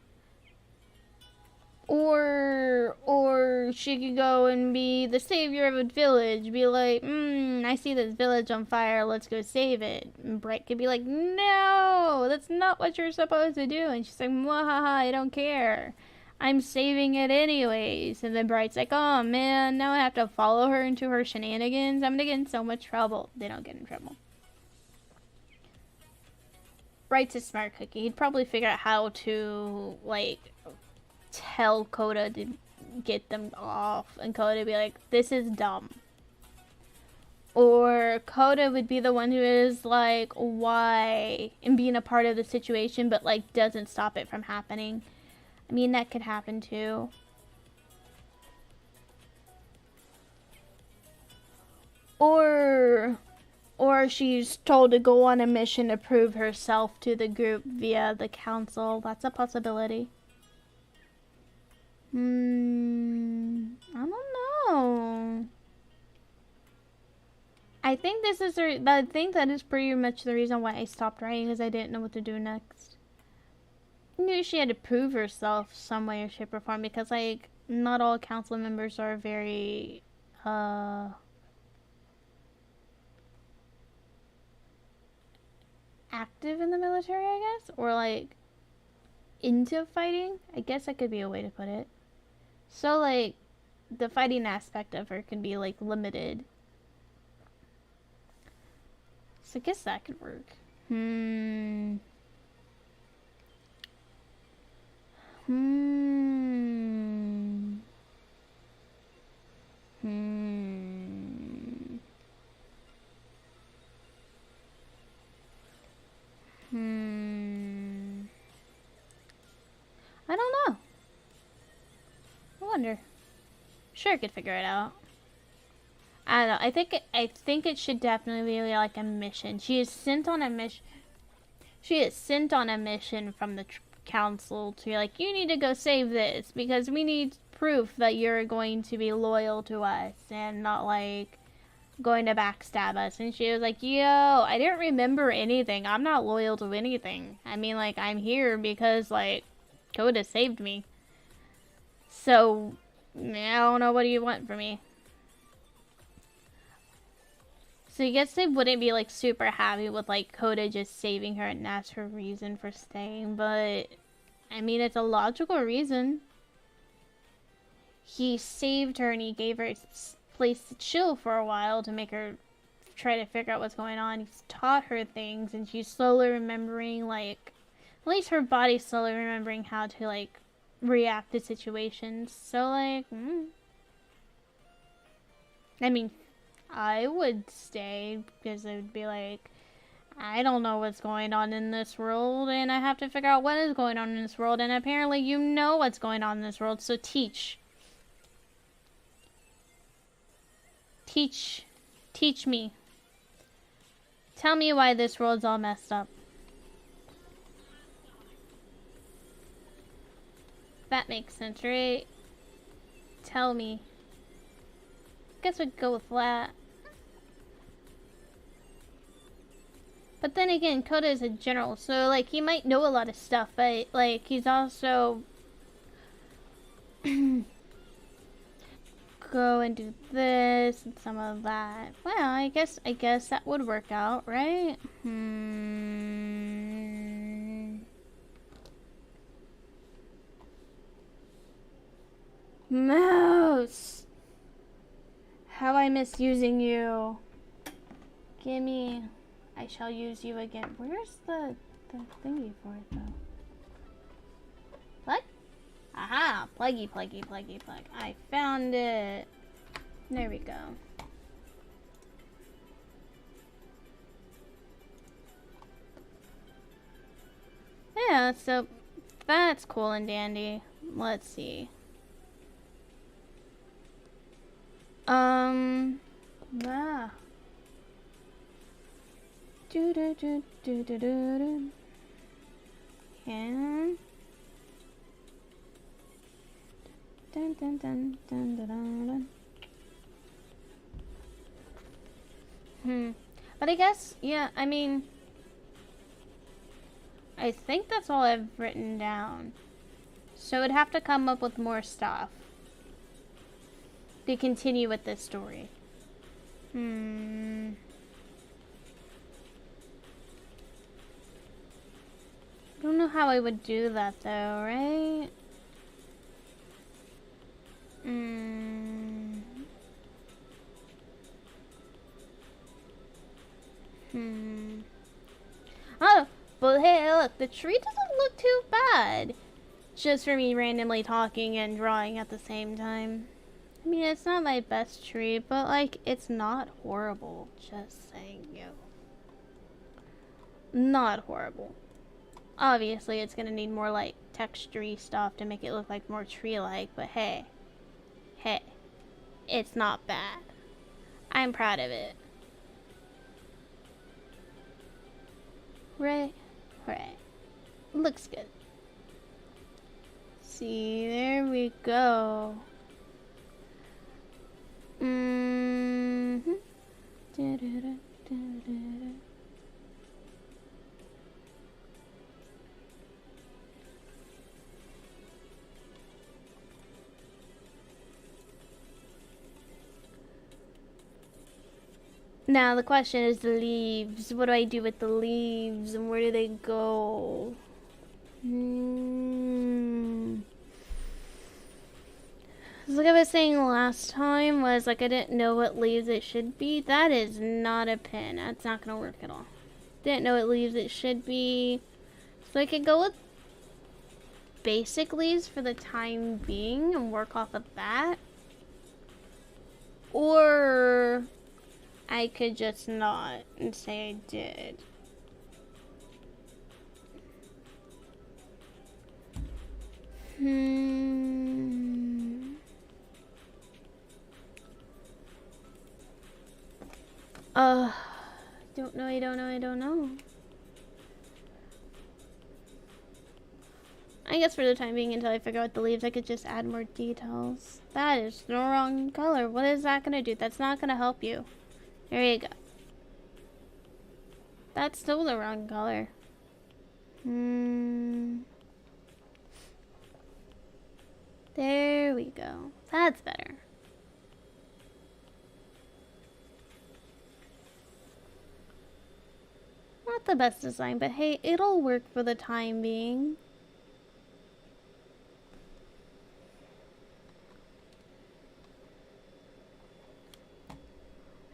S1: Or she could go and be the savior of a village. Be like, I see this village on fire. Let's go save it. And Bright could be like, no, that's not what you're supposed to do. And she's like, mwahaha, I don't care. I'm saving it anyways. And then Bright's like, oh man, now I have to follow her into her shenanigans. I'm gonna get in so much trouble. They don't get in trouble. Bright's a smart cookie. He'd probably figure out how to, like, tell Coda to get them off. And Coda would be like, this is dumb. Or Coda would be the one who is like, why? And being a part of the situation, but, like, doesn't stop it from happening. I mean, that could happen, too. Or she's told to go on a mission to prove herself to the group via the council. That's a possibility. I don't know. I think that is pretty much the reason why I stopped writing, because I didn't know what to do next. I knew she had to prove herself some way or shape or form, because like not all council members are very active in the military, I guess, or like into fighting. I guess that could be a way to put it. So like the fighting aspect of her can be like limited. So I guess that could work. I don't know. I wonder. Sure, I could figure it out. I don't know. I think it should definitely be like a mission. She is sent on a mission. She is sent on a mission from the council to be like, you need to go save this because we need proof that you're going to be loyal to us and not like going to backstab us. And she was like, yo, I didn't remember anything. I'm not loyal to anything. I mean, like, I'm here because like Coda saved me. So I don't know, what do you want from me? So I guess they wouldn't be like super happy with like Coda just saving her, and that's her reason for staying, but I mean, it's a logical reason. He saved her and he gave her a place to chill for a while to make her try to figure out what's going on. He's taught her things, and she's slowly remembering, like, at least her body's slowly remembering how to, like, react to situations. So, like, I mean, I would stay because it would be like, I don't know what's going on in this world, and I have to figure out what is going on in this world, and apparently you know what's going on in this world, so teach. Teach me. Tell me why this world's all messed up. That makes sense, right? Tell me. Guess we'd go with that. But then again, Coda is a general, so, like, he might know a lot of stuff, but, like, he's also... go and do this and some of that. Well, I guess that would work out, right? Mouse! How I miss using you. Gimme. I shall use you again. Where's the thingy for it, though? What? Aha! Pluggy. I found it. There we go. Yeah, so that's cool and dandy. Let's see. Ah. And But I guess, yeah, I mean, I think that's all I've written down. So I'd have to come up with more stuff to continue with this story. I don't know how I would do that though, right? Oh, but hey, look, the tree doesn't look too bad. Just for me randomly talking and drawing at the same time. I mean, it's not my best tree, but, like, it's not horrible. Just saying, not horrible. Obviously, it's gonna need more, like, texture-y stuff to make it look like more tree-like, but hey, it's not bad. I'm proud of it. Right. Looks good. See, there we go. Now the question is the leaves. What do I do with the leaves and where do they go? Like I was saying last time, was like I didn't know what leaves it should be. That is not a pin. That's not gonna work at all. Didn't know what leaves it should be. So I could go with basic leaves for the time being and work off of that. Or I could just not and say I did. I don't know. I guess for the time being, until I figure out the leaves, I could just add more details. That is the wrong color. What is that gonna do? That's not gonna help you. There you go. That's still the wrong color. There we go. That's better. Not the best design, but hey, it'll work for the time being.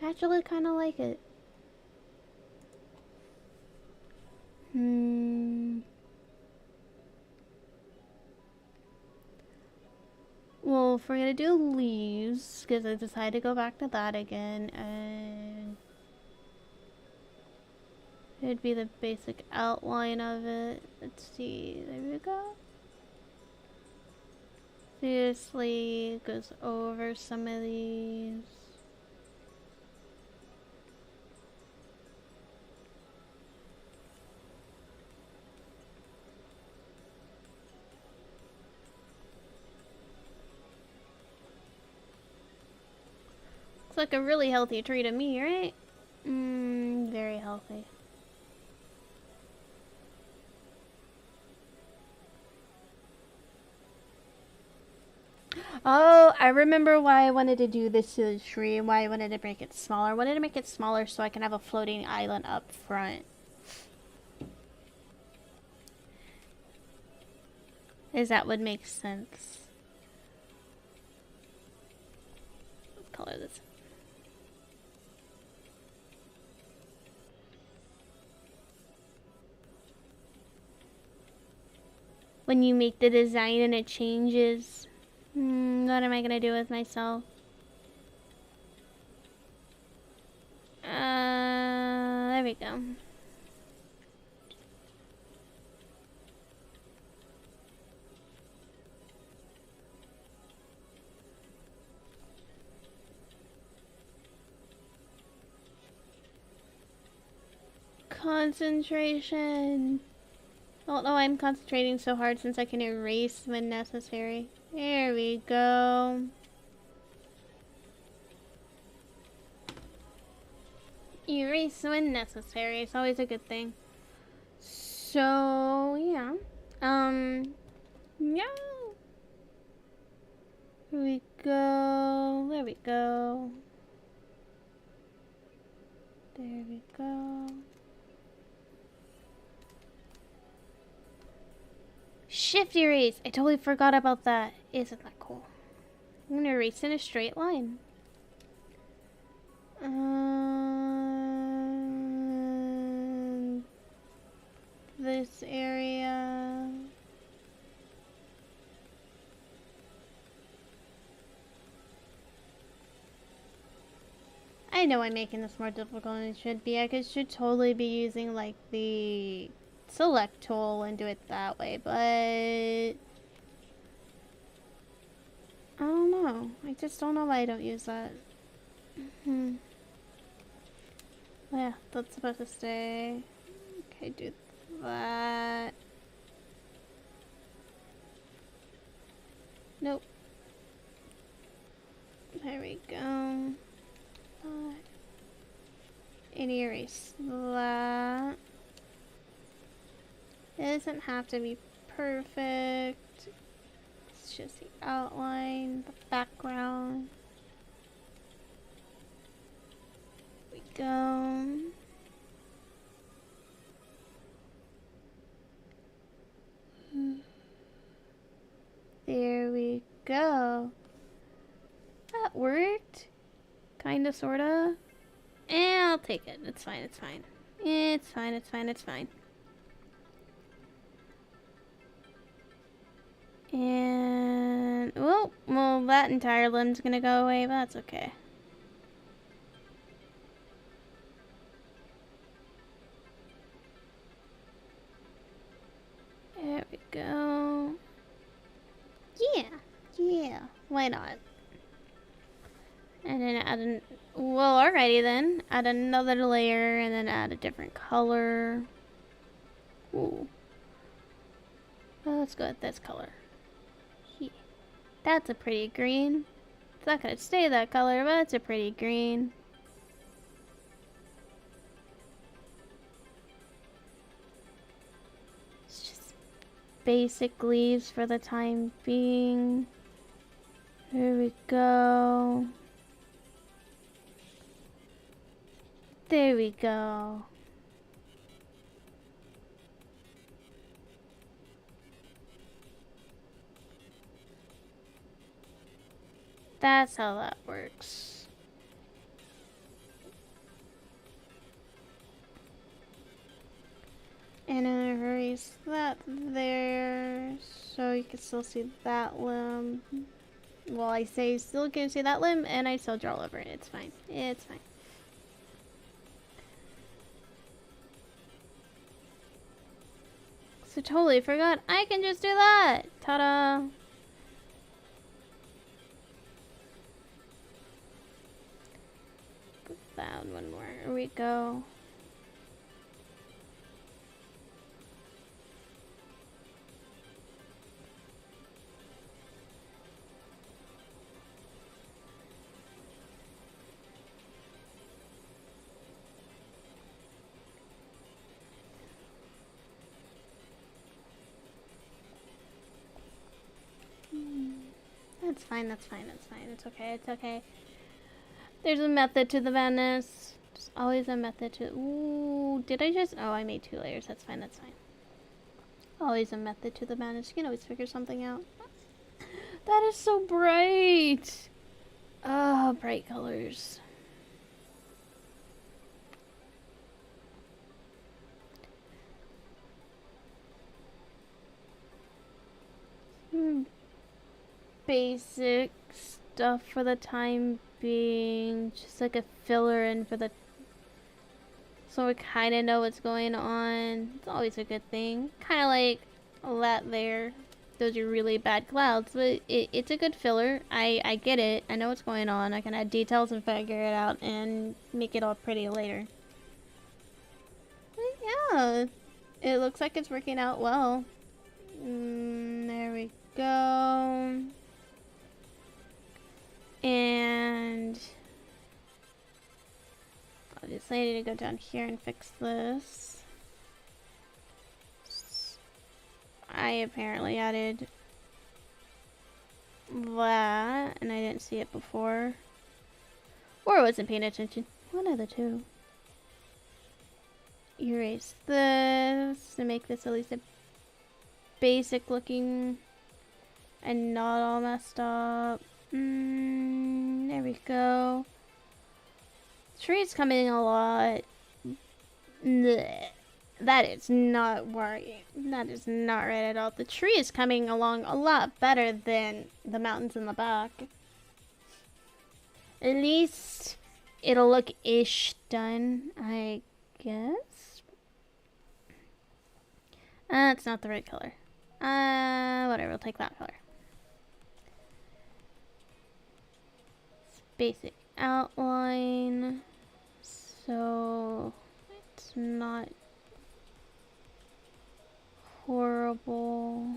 S1: I actually kind of like it. Well, if we're gonna do leaves, because I decided to go back to that again, and it'd be the basic outline of it. Let's see, there we go. Seriously, goes over some of these. Looks like a really healthy tree to me, right? Very healthy. Oh, I remember why I wanted to do this to the tree, why I wanted to make it smaller. I wanted to make it smaller so I can have a floating island up front. Is that would make sense. Let's color this. When you make the design and it changes, what am I gonna do with myself? There we go. Concentration. Oh no, I'm concentrating so hard since I can erase when necessary. There we go. Erase when necessary. It's always a good thing. So yeah. Yeah. Here we go. There we go. There we go. Shift erase. I totally forgot about that. Isn't that cool? I'm gonna erase in a straight line. This area. I know I'm making this more difficult than it should be. I should totally be using like the select tool and do it that way, but I don't know. I just don't know why I don't use that. Yeah, that's supposed to stay. Okay, do that. Nope. There we go. And erase that. It doesn't have to be perfect. It's just the outline, the background. There we go. There we go. That worked. Kinda, sorta. I'll take it. It's fine, it's fine. It's fine, it's fine, it's fine. And, well, that entire limb's gonna go away, but that's okay. There we go. Yeah, why not? And then add well, alrighty then. Add another layer and then add a different color. Ooh. Well, let's go with this color. That's a pretty green. It's not gonna stay that color, but it's a pretty green. It's just basic leaves for the time being. There we go. There we go. That's how that works. And then erase that there, so you can still see that limb. Well, I say still can see that limb, and I still draw over it. It's fine. It's fine. So totally forgot I can just do that. Ta-da! Found one more. Here we go. That's fine, that's fine, that's fine. It's okay, it's okay. There's a method to the madness. There's always a method to... Ooh, did I just... Oh, I made 2 layers. That's fine, that's fine. Always a method to the madness. You can always figure something out. That is so bright! Oh, bright colors. Basic stuff for the time being, just like a filler in for the, so we kind of know what's going on. It's always a good thing. Kind of like that there. Those are really bad clouds, but it's a good filler. I get it. I know what's going on. I can add details and figure it out and make it all pretty later. But yeah, it looks like it's working out well. There we go. And obviously I need to go down here and fix this. I apparently added that and I didn't see it before. Or I wasn't paying attention. One of the two. Erase this to make this at least a basic looking and not all messed up. There we go. Tree's coming a lot. Blech. That is not right. That is not right at all. The tree is coming along a lot better than the mountains in the back. At least it'll look ish done, I guess. It's not the right color. Whatever, we'll take that color. Basic outline, so it's not horrible.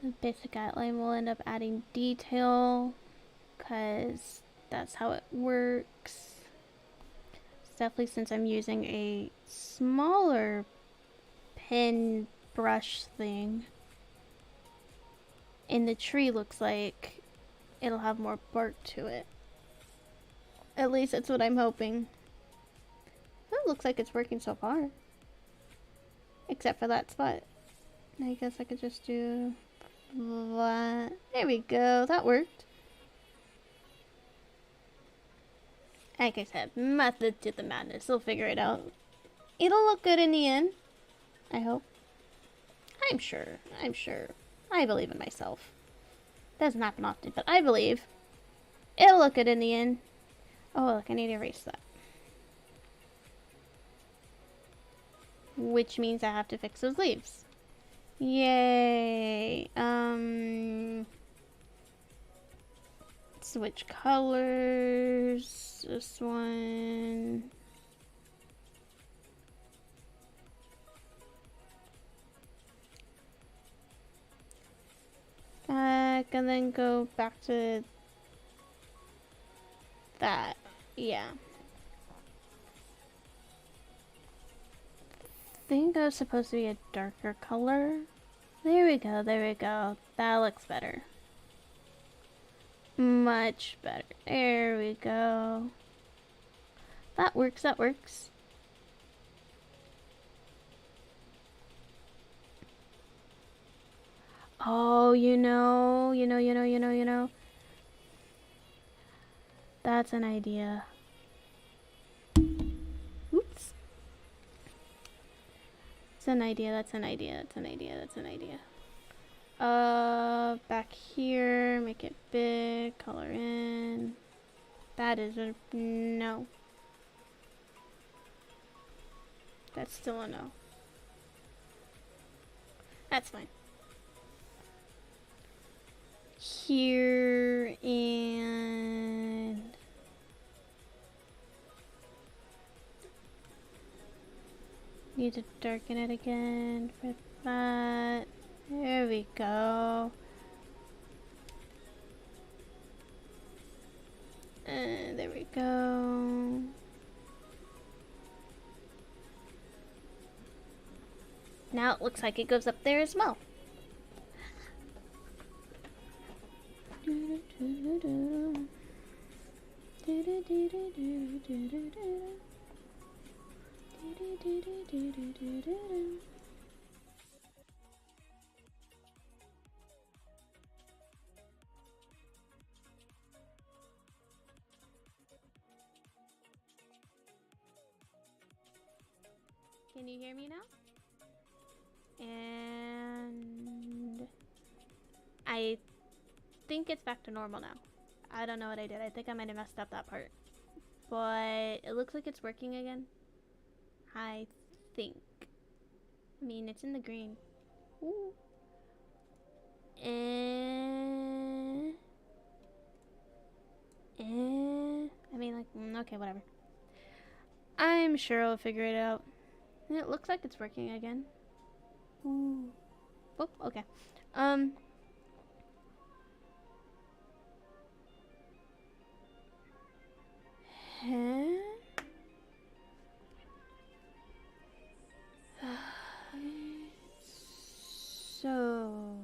S1: The basic outline will end up adding detail because that's how it works. Definitely, since I'm using a smaller pen brush thing. And the tree looks like it'll have more bark to it. At least that's what I'm hoping. It looks like it's working so far. Except for that spot. I guess I could just do that. There we go. That worked. Like I said, method to the madness. We'll figure it out. It'll look good in the end. I hope. I'm sure. I'm sure. I believe in myself. Doesn't happen often, but I believe. It'll look good in the end. Oh, look, I need to erase that. Which means I have to fix those leaves. Yay. Switch colors. This one. Back and then go back to that. Yeah. I think that was supposed to be a darker color. There we go, there we go. That looks better. Much better. There we go. That works, that works. Oh, you know. That's an idea. Oops. That's an idea, that's an idea, that's an idea, that's an idea. Back here, make it big, color in. That is a no. That's still a no. That's fine. Here and need to darken it again for that. There we go. And there we go. Now it looks like it goes up there as well. Can you hear me now? And I think it's back to normal now. I don't know what I did. I think I might have messed up that part. But it looks like it's working again. I think. I mean, it's in the green. Ooh. I mean, like, okay, whatever. I'm sure I'll figure it out. And it looks like it's working again. Ooh. Oh, okay. Huh? So...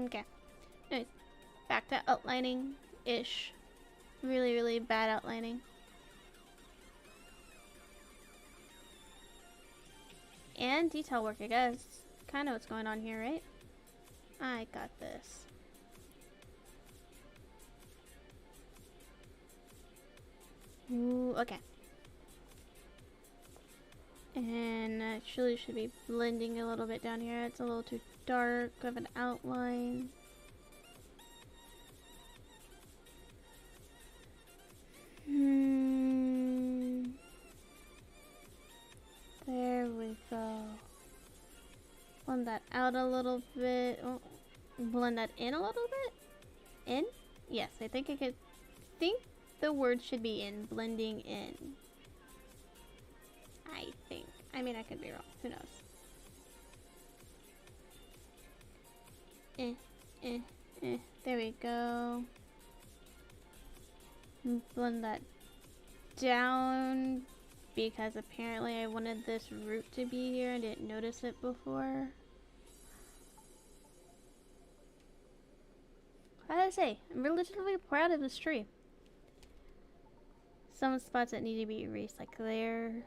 S1: Okay. Anyways, back to outlining-ish. Really, really bad outlining. And detail work, I guess. Kind of what's going on here, right? I got this. Ooh, okay. And actually should be blending a little bit down here. It's a little too dark of an outline. There we go. Blend that out a little bit. Oh, blend that in a little bit? In? Yes, I think I could think the word should be in. Blending in. I think. I mean, I could be wrong. Who knows? There we go. Blend that down because apparently I wanted this root to be here and didn't notice it before. What did I say? I'm relatively proud of this tree. Some spots that need to be erased, like there.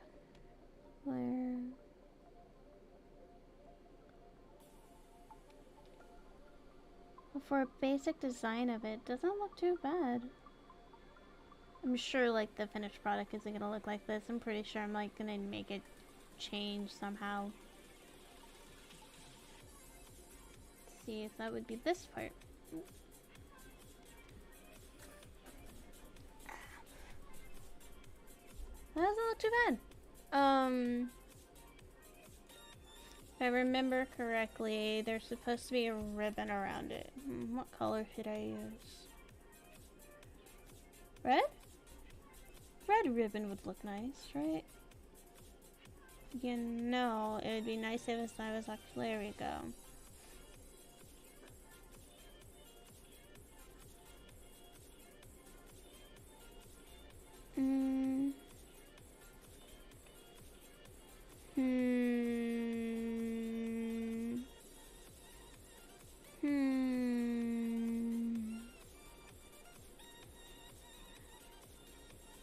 S1: For a basic design of it, doesn't look too bad. I'm sure like the finished product isn't gonna look like this. I'm pretty sure I'm like gonna make it change somehow. Let's see if that would be this part. That doesn't look too bad. If I remember correctly, there's supposed to be a ribbon around it. What color should I use? Red? Red ribbon would look nice, right? You know, it would be nice if I was actually, there we go.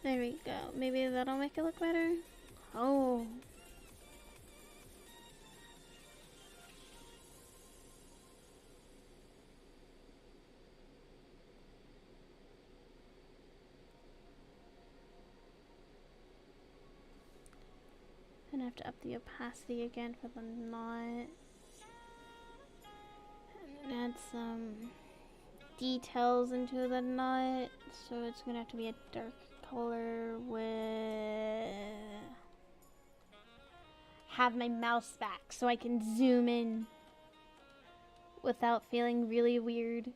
S1: There we go. Maybe that'll make it look better. Oh. have to up the opacity again for the knot. And add some details into the knot. So it's gonna have to be a dark color with... Have my mouse back so I can zoom in without feeling really weird.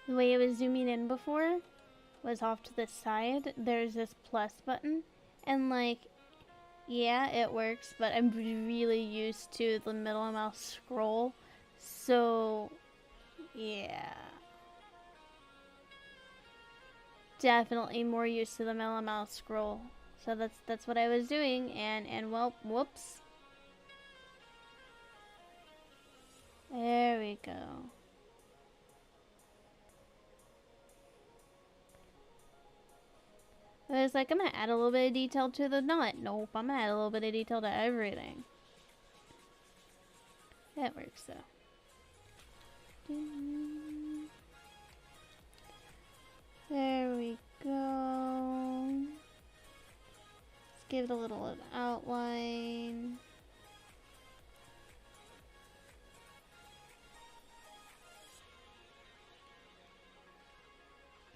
S1: The way it was zooming in before was off to the side. There's this plus button, and like, yeah, it works, but I'm really used to the middle mouse scroll, so yeah. Definitely more used to the middle mouse scroll. So that's what I was doing, and well, whoops. There we go. I was like, I'm gonna add a little bit of detail to the knot. Nope, I'm gonna add a little bit of detail to everything. That works though. There we go. Let's give it a little outline.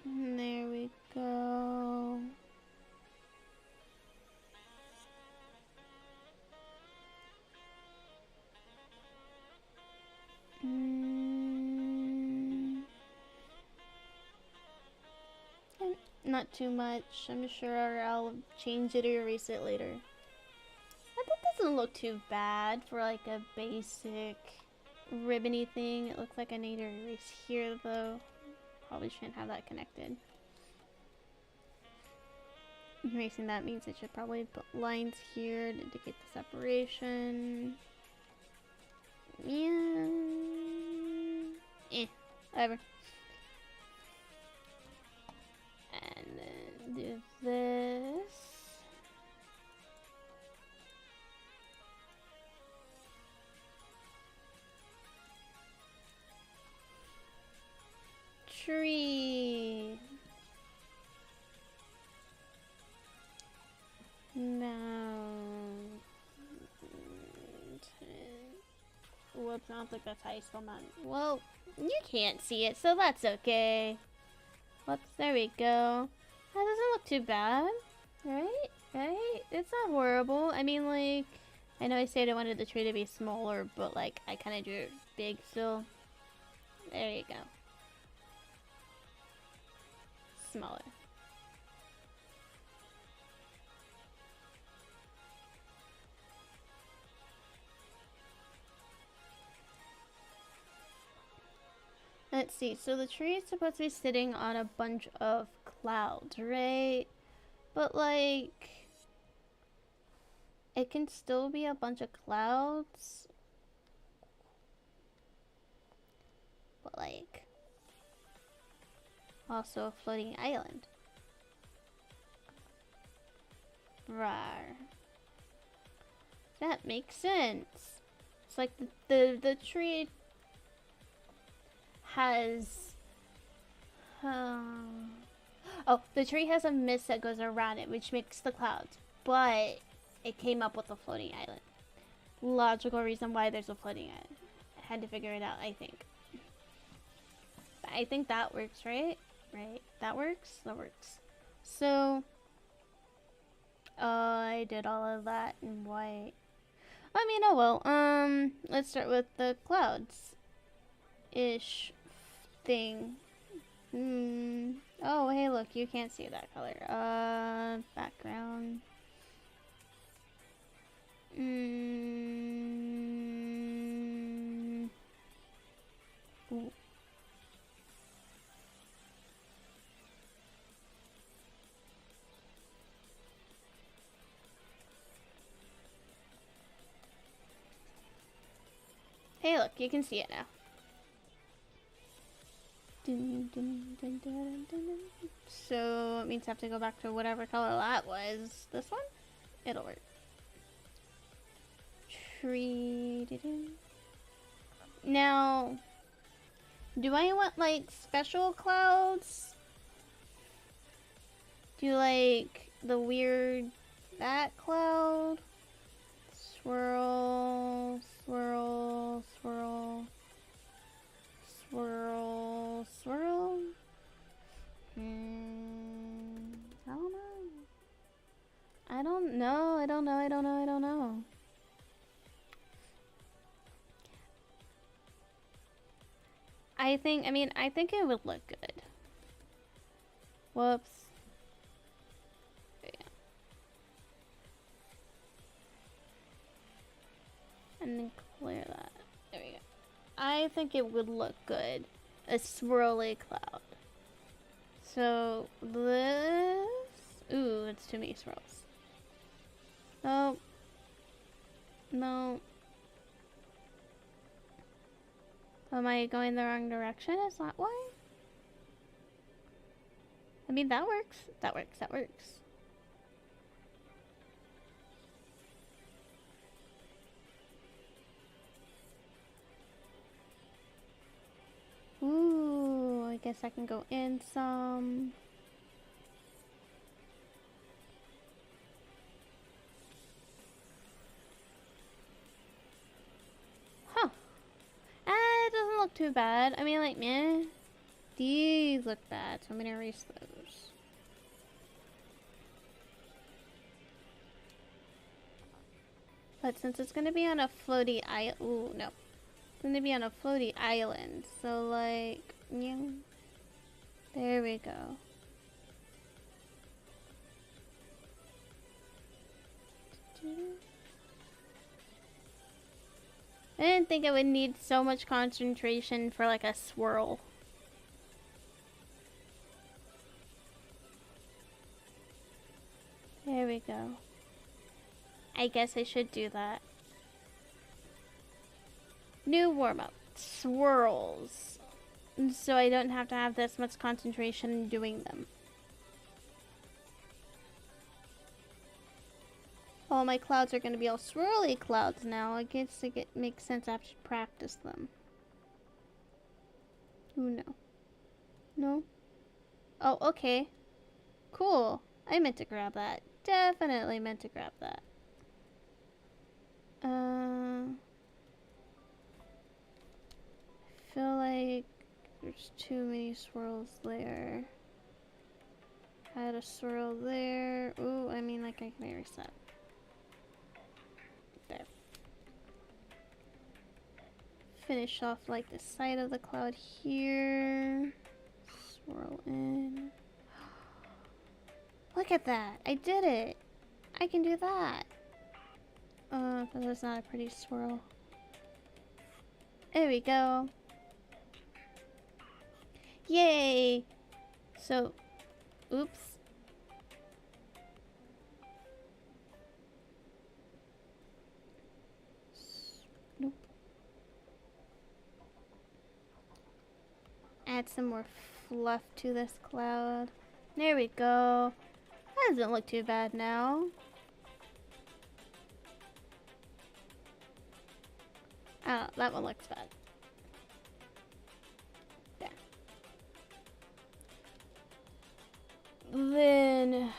S1: And there we go. Not too much. I'm sure I'll change it or erase it later. That doesn't look too bad for like a basic ribbony thing. It looks like I need to erase here though. Probably shouldn't have that connected. Erasing that means I should probably put lines here to indicate the separation. Yeah. Whatever. And then do this. Tree. No. Whoops, I don't think that's how you spell mountain. Well, you can't see it, so that's okay. Whoops, there we go. That doesn't look too bad. Right? Right? It's not horrible. I mean, like, I know I said I wanted the tree to be smaller, but, like, I kind of drew it big still. There you go. Smaller. Let's see, so the tree is supposed to be sitting on a bunch of clouds, right? But like, it can still be a bunch of clouds. But like, also a floating island. Rawr. That makes sense. It's like the tree has oh, the tree has a mist that goes around it, which makes the clouds, but it came up with a floating island. Logical reason why there's a floating island. I had to figure it out, I think. But I think that works, right? Right? That works? That works. So, I did all of that in white. I mean, oh well. Let's start with the clouds-ish thing. Oh, hey, look, you can't see that color. Background. Ooh. Hey, look, you can see it now. So it means I have to go back to whatever color that was. This one? It'll work. Tree. Now, do I want like special clouds? Do you like the weird that cloud. Swirl, swirl, swirl, swirl, swirl. I don't know. I don't know. I don't know. I don't know. I don't know. I think it would look good. Whoops. Yeah. And then clear that. There we go. I think it would look good. A swirly cloud. So this... Ooh, it's too many swirls. No. No. Am I going the wrong direction? Is that why? I mean, that works. That works. That works. Ooh, I guess I can go in some. Huh. It doesn't look too bad. I mean, like, meh. These look bad, so I'm gonna erase those. But since it's gonna be on a floaty island, ooh, no. It's gonna be on a floaty island, so like, yeah. There we go. I didn't think I would need so much concentration for like a swirl. There we go. I guess I should do that. New warm-up. Swirls. So I don't have to have this much concentration in doing them. All my clouds are going to be all swirly clouds now. I guess it makes sense I have to practice them. Ooh, no. No? Oh, okay. Cool. I meant to grab that. Definitely meant to grab that. I feel like there's too many swirls there. Had a swirl there. Ooh, I mean, like, I can erase that. There. Finish off, like, the side of the cloud here. Swirl in. Look at that! I did it! I can do that! But that's not a pretty swirl. There we go. Yay! So, oops. Nope. Add some more fluff to this cloud. There we go. That doesn't look too bad now. Oh, that one looks bad. There. Then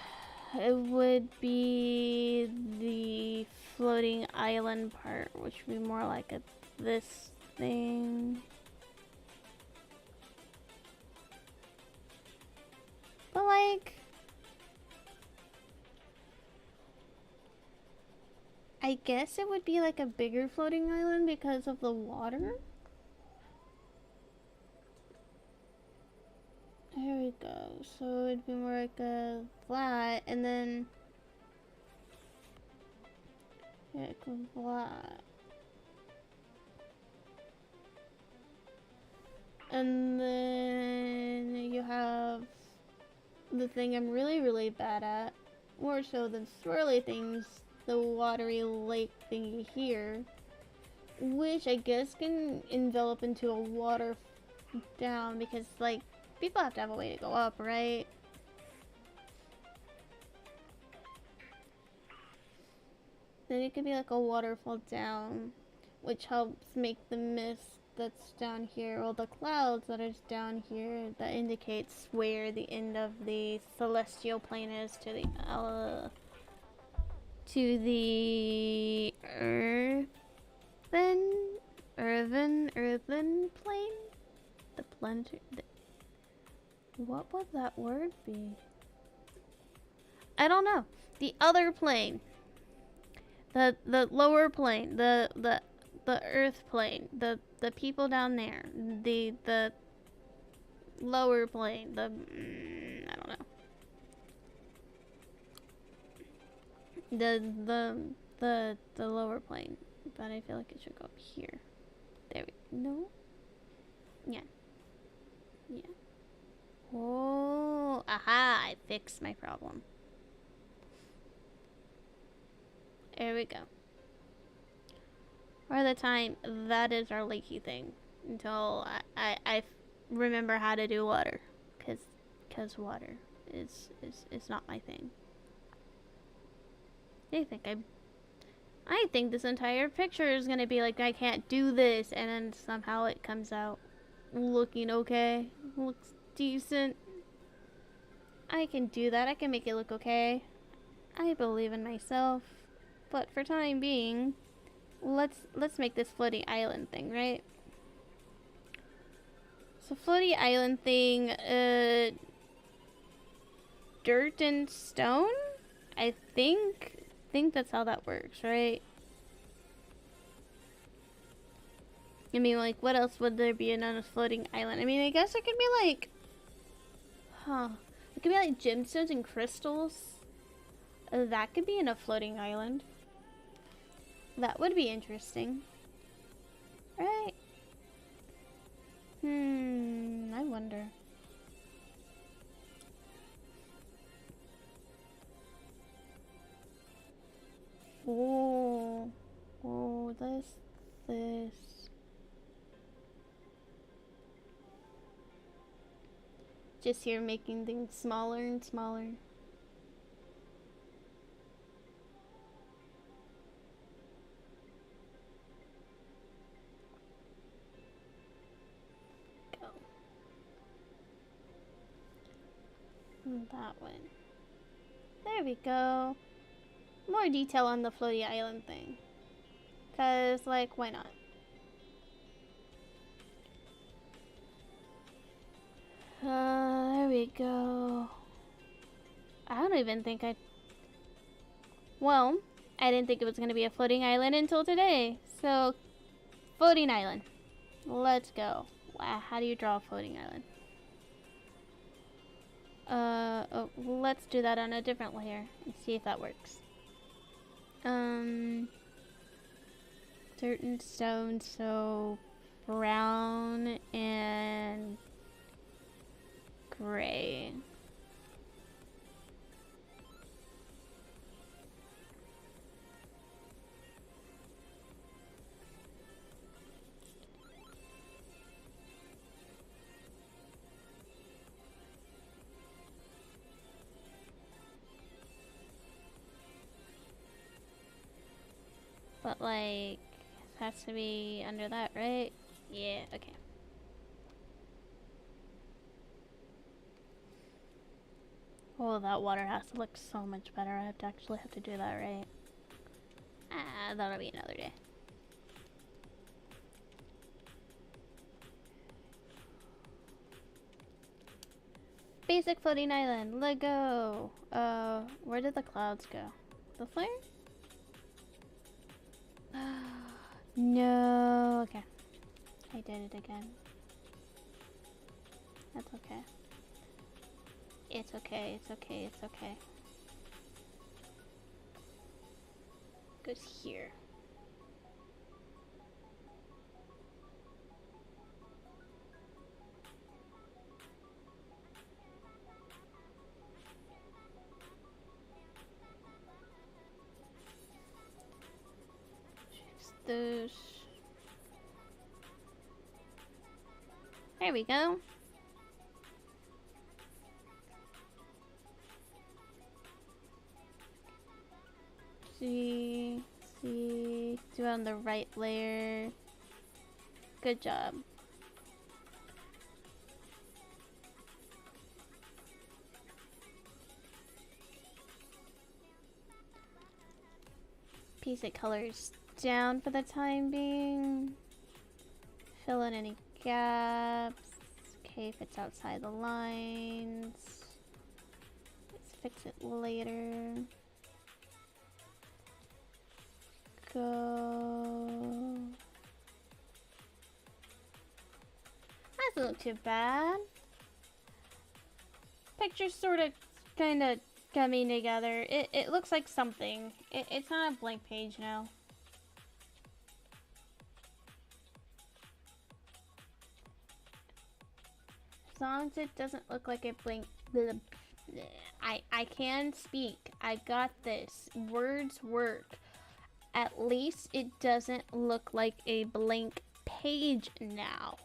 S1: it would be the floating island part, which would be more like this thing. But like, I guess it would be like a bigger floating island because of the water. There we go. So it'd be more like a flat, and then like a flat, and then you have the thing I'm really bad at, more so than swirly things. The watery lake thingy here, which I guess can envelop into a water down, because like people have to have a way to go up, right? Then it could be like a waterfall down, which helps make the mist that's down here, or the clouds that is down here, that indicates where the end of the celestial plane is to the to the earthen plane? The plunger. What would that word be? I don't know. The other plane. The lower plane. The earth plane. The people down there. The lower plane. I don't know. The lower plane. But I feel like it should go up here. There we no? Yeah. Yeah. Oh, aha, I fixed my problem. There we go. For the time, that is our leaky thing. Until I remember how to do water. Cause water is not my thing. I think this entire picture is gonna be like I can't do this, and then somehow it comes out looking okay. Looks decent. I can do that. I can make it look okay. I believe in myself. But for time being, let's make this floating island thing, right? So floating island thing, dirt and stone? I think that's how that works, right? I mean, like, what else would there be on a floating island? I mean, I guess it could be like, it could be like gemstones and crystals. That could be in a floating island. That would be interesting. Right? I wonder. Oh, this. Just here making things smaller and smaller. Go. That one. There we go. More detail on the floaty island thing. Cause, like, why not? There we go. I don't even think well, I didn't think it was gonna be a floating island until today. So, floating island. Let's go. Wow, how do you draw a floating island? Oh, let's do that on a different layer and see if that works. Dirt and stone, so brown and gray. But like, it has to be under that, right? Yeah, okay. Oh, that water has to look so much better. I actually have to do that, right? That'll be another day. Basic floating island, let go. Where did the clouds go? The flare? No, okay. I did it again. That's okay. It's okay, it's okay, it's okay. Goes here. Those. There we go. See, do it on the right layer. Good job. piece of colors down for the time being. Fill in any gaps. Okay, if it's outside the lines. Let's fix it later. Go. That doesn't look too bad. Pictures sort of kind of coming together. It looks like something. It's not a blank page now. As long as it doesn't look like a blank... I can speak. I got this. Words work. At least it doesn't look like a blank page now.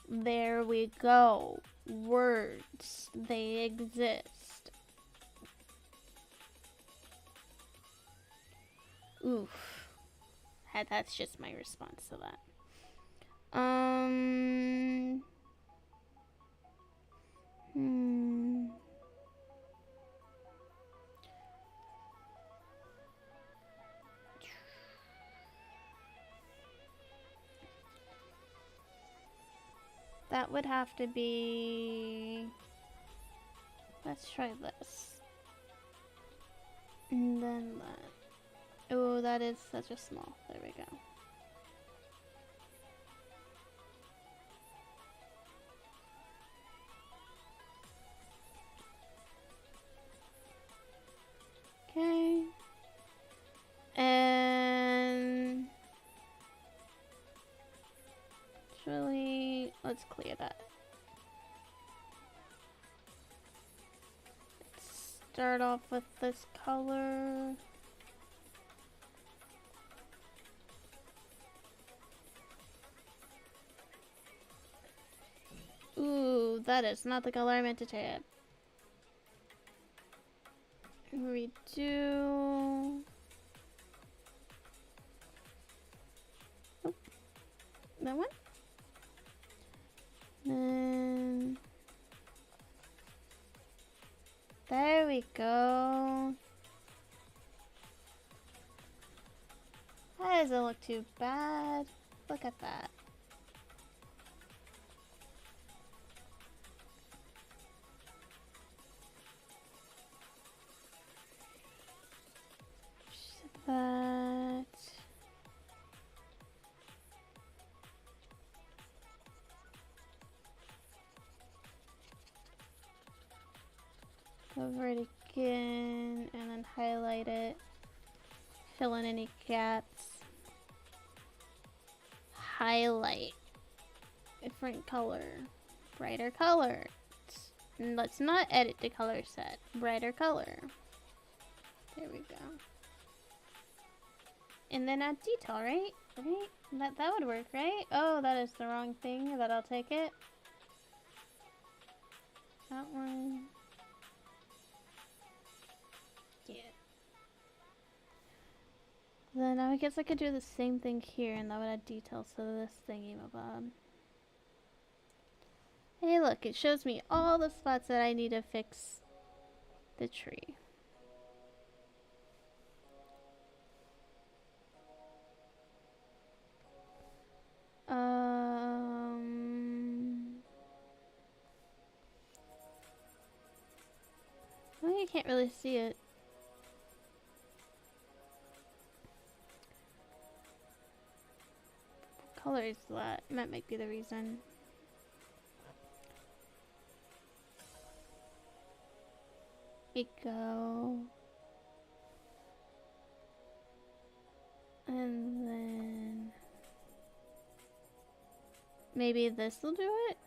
S1: There we go. Words. They exist. Oof. That's just my response to that. That would have to be... Let's try this. And then that. Oh, that is such a small. There we go. Okay. And... Actually, let's clear that. Let's start off with this color. Ooh, that is not the color I meant to take. Redo. Oh, that one. Then there we go. That doesn't look too bad. Look at that. That. Over it again and then highlight it. Fill in any gaps. Highlight. Different color. Brighter color. Let's not edit the color set. Brighter color. There we go. And then add detail, right? Right? That would work, right? Oh, that is the wrong thing, but I'll take it. That one. Yeah. Then I guess I could do the same thing here, and that would add details to this thingy-mabob. Hey, look, it shows me all the spots that I need to fix the tree. Well, you can't really see it. What color is that? That might be the reason. Here we go. And then maybe this will do it?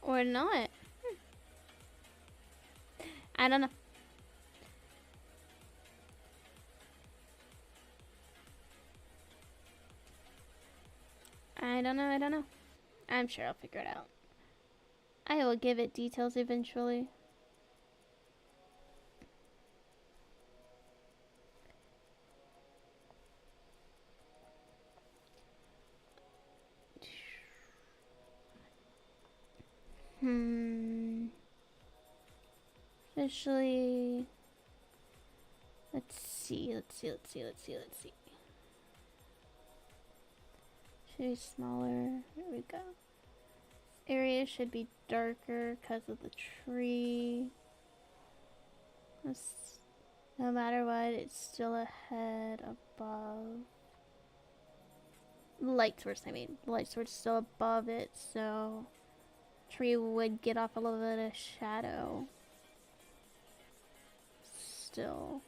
S1: Or not. I don't know. I don't know. I'm sure I'll figure it out. I will give it details eventually. Especially, let's see. Should be smaller. There we go. This area should be darker because of the tree. No matter what, it's still a head above. The light source, I mean. The light source is still above it, so tree would get off a little bit of shadow. Still.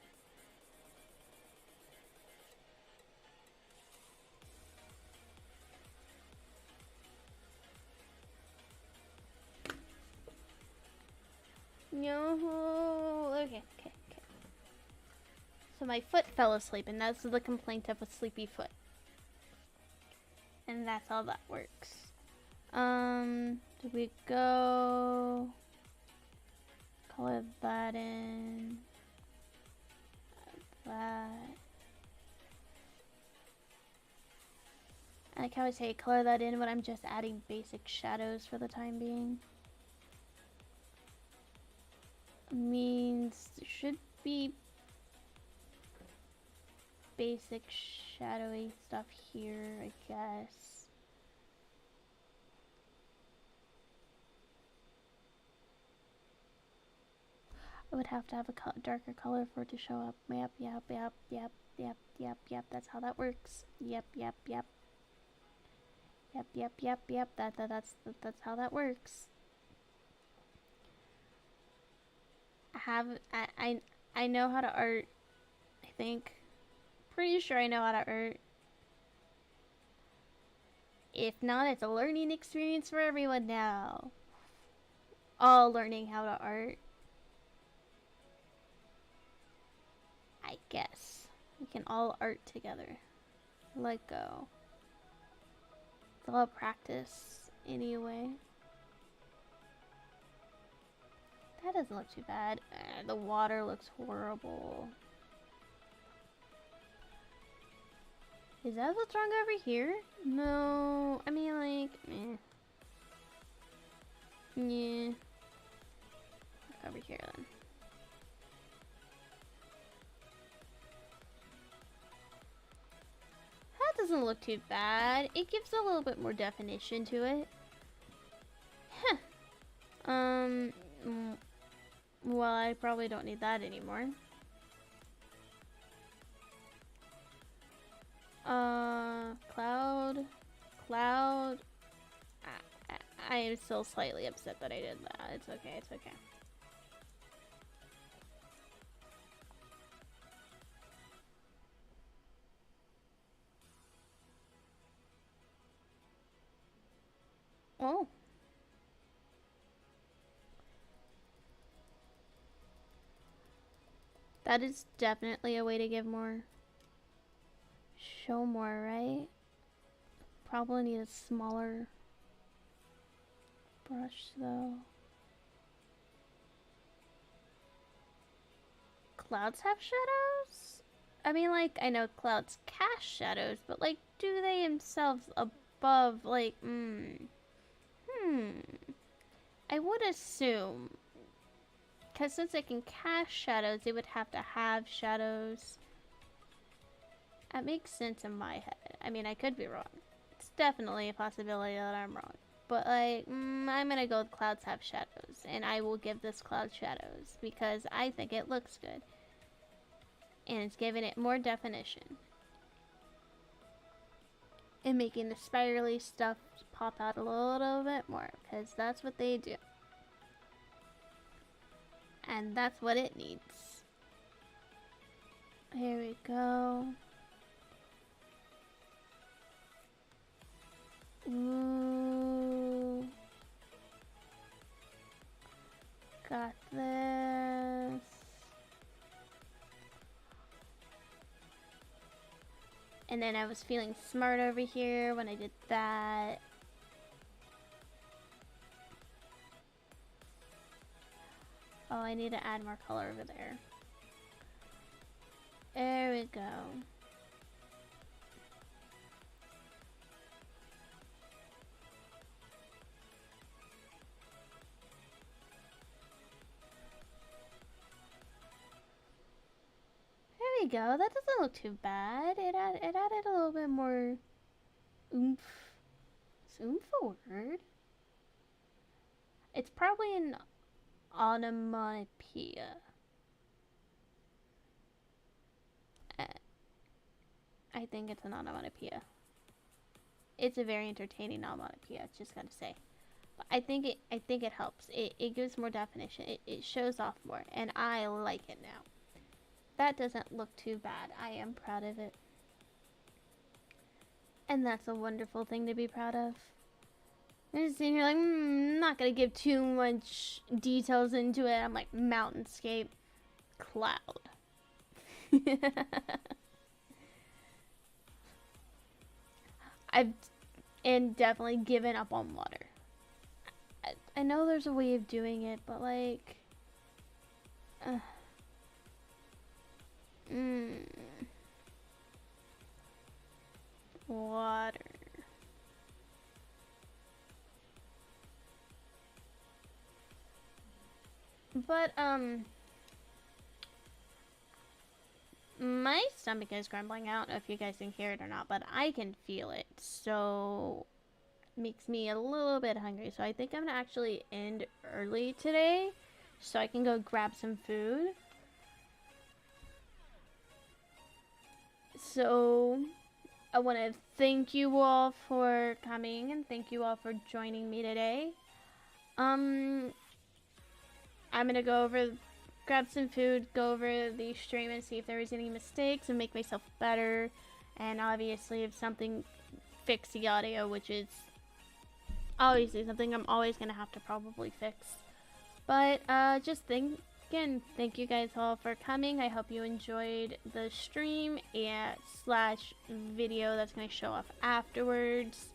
S1: No. Okay. So my foot fell asleep, and that's the complaint of a sleepy foot. And that's how that works. Do we go color that in? That. I like how I say color that in, but I'm just adding basic shadows for the time being. Means there should be basic shadowy stuff here, I guess. I would have to have a darker color for it to show up. Yep. That's how that works. Yep. That's how that works. I know how to art, I think. Pretty sure I know how to art. If not, it's a learning experience for everyone now. All learning how to art. I guess. We can all art together. Let go. It's all practice, anyway. That doesn't look too bad. The water looks horrible. Is that what's wrong over here? No, I mean like, meh. Yeah. Look over here then. That doesn't look too bad. It gives a little bit more definition to it. Huh. Well, I probably don't need that anymore. Cloud. I am still slightly upset that I did that. It's okay. Oh. That is definitely a way to give more. Show more, right? Probably need a smaller brush though. Clouds have shadows? I mean, like, I know clouds cast shadows, but like, do they themselves above, like, I would assume, because since they can cast shadows, they would have to have shadows. That makes sense in my head. I mean, I could be wrong. It's definitely a possibility that I'm wrong. But, like, I'm gonna go with clouds have shadows. And I will give this cloud shadows. Because I think it looks good. And it's giving it more definition. And making the spirally stuff pop out a little bit more. Because that's what they do. And that's what it needs. Here we go. Ooh. Got this. And then I was feeling smart over here when I did that. Oh, I need to add more color over there. There we go. we go. That doesn't look too bad. It added a little bit more oomph. Is oomph a word? It's probably an onomatopoeia. I think it's an onomatopoeia. It's a very entertaining onomatopoeia, just gotta say. But I think it helps. It gives more definition. It shows off more, and I like it now. That doesn't look too bad. I am proud of it. And that's a wonderful thing to be proud of. You're just sitting here like, I'm not gonna give too much details into it. I'm like, mountainscape, cloud. I've definitely given up on water. I know there's a way of doing it, but like, water. But my stomach is grumbling. I don't know if you guys can hear it or not, but I can feel it. So makes me a little bit hungry. So I think I'm gonna actually end early today so I can go grab some food. So I want to thank you all for coming and thank you all for joining me today. I'm gonna go over, grab some food, go over the stream and see if there was any mistakes and make myself better. And obviously if something, fix the audio, which is obviously something I'm always gonna have to probably fix. But just again, thank you guys all for coming. I hope you enjoyed the stream and / video that's gonna show off afterwards.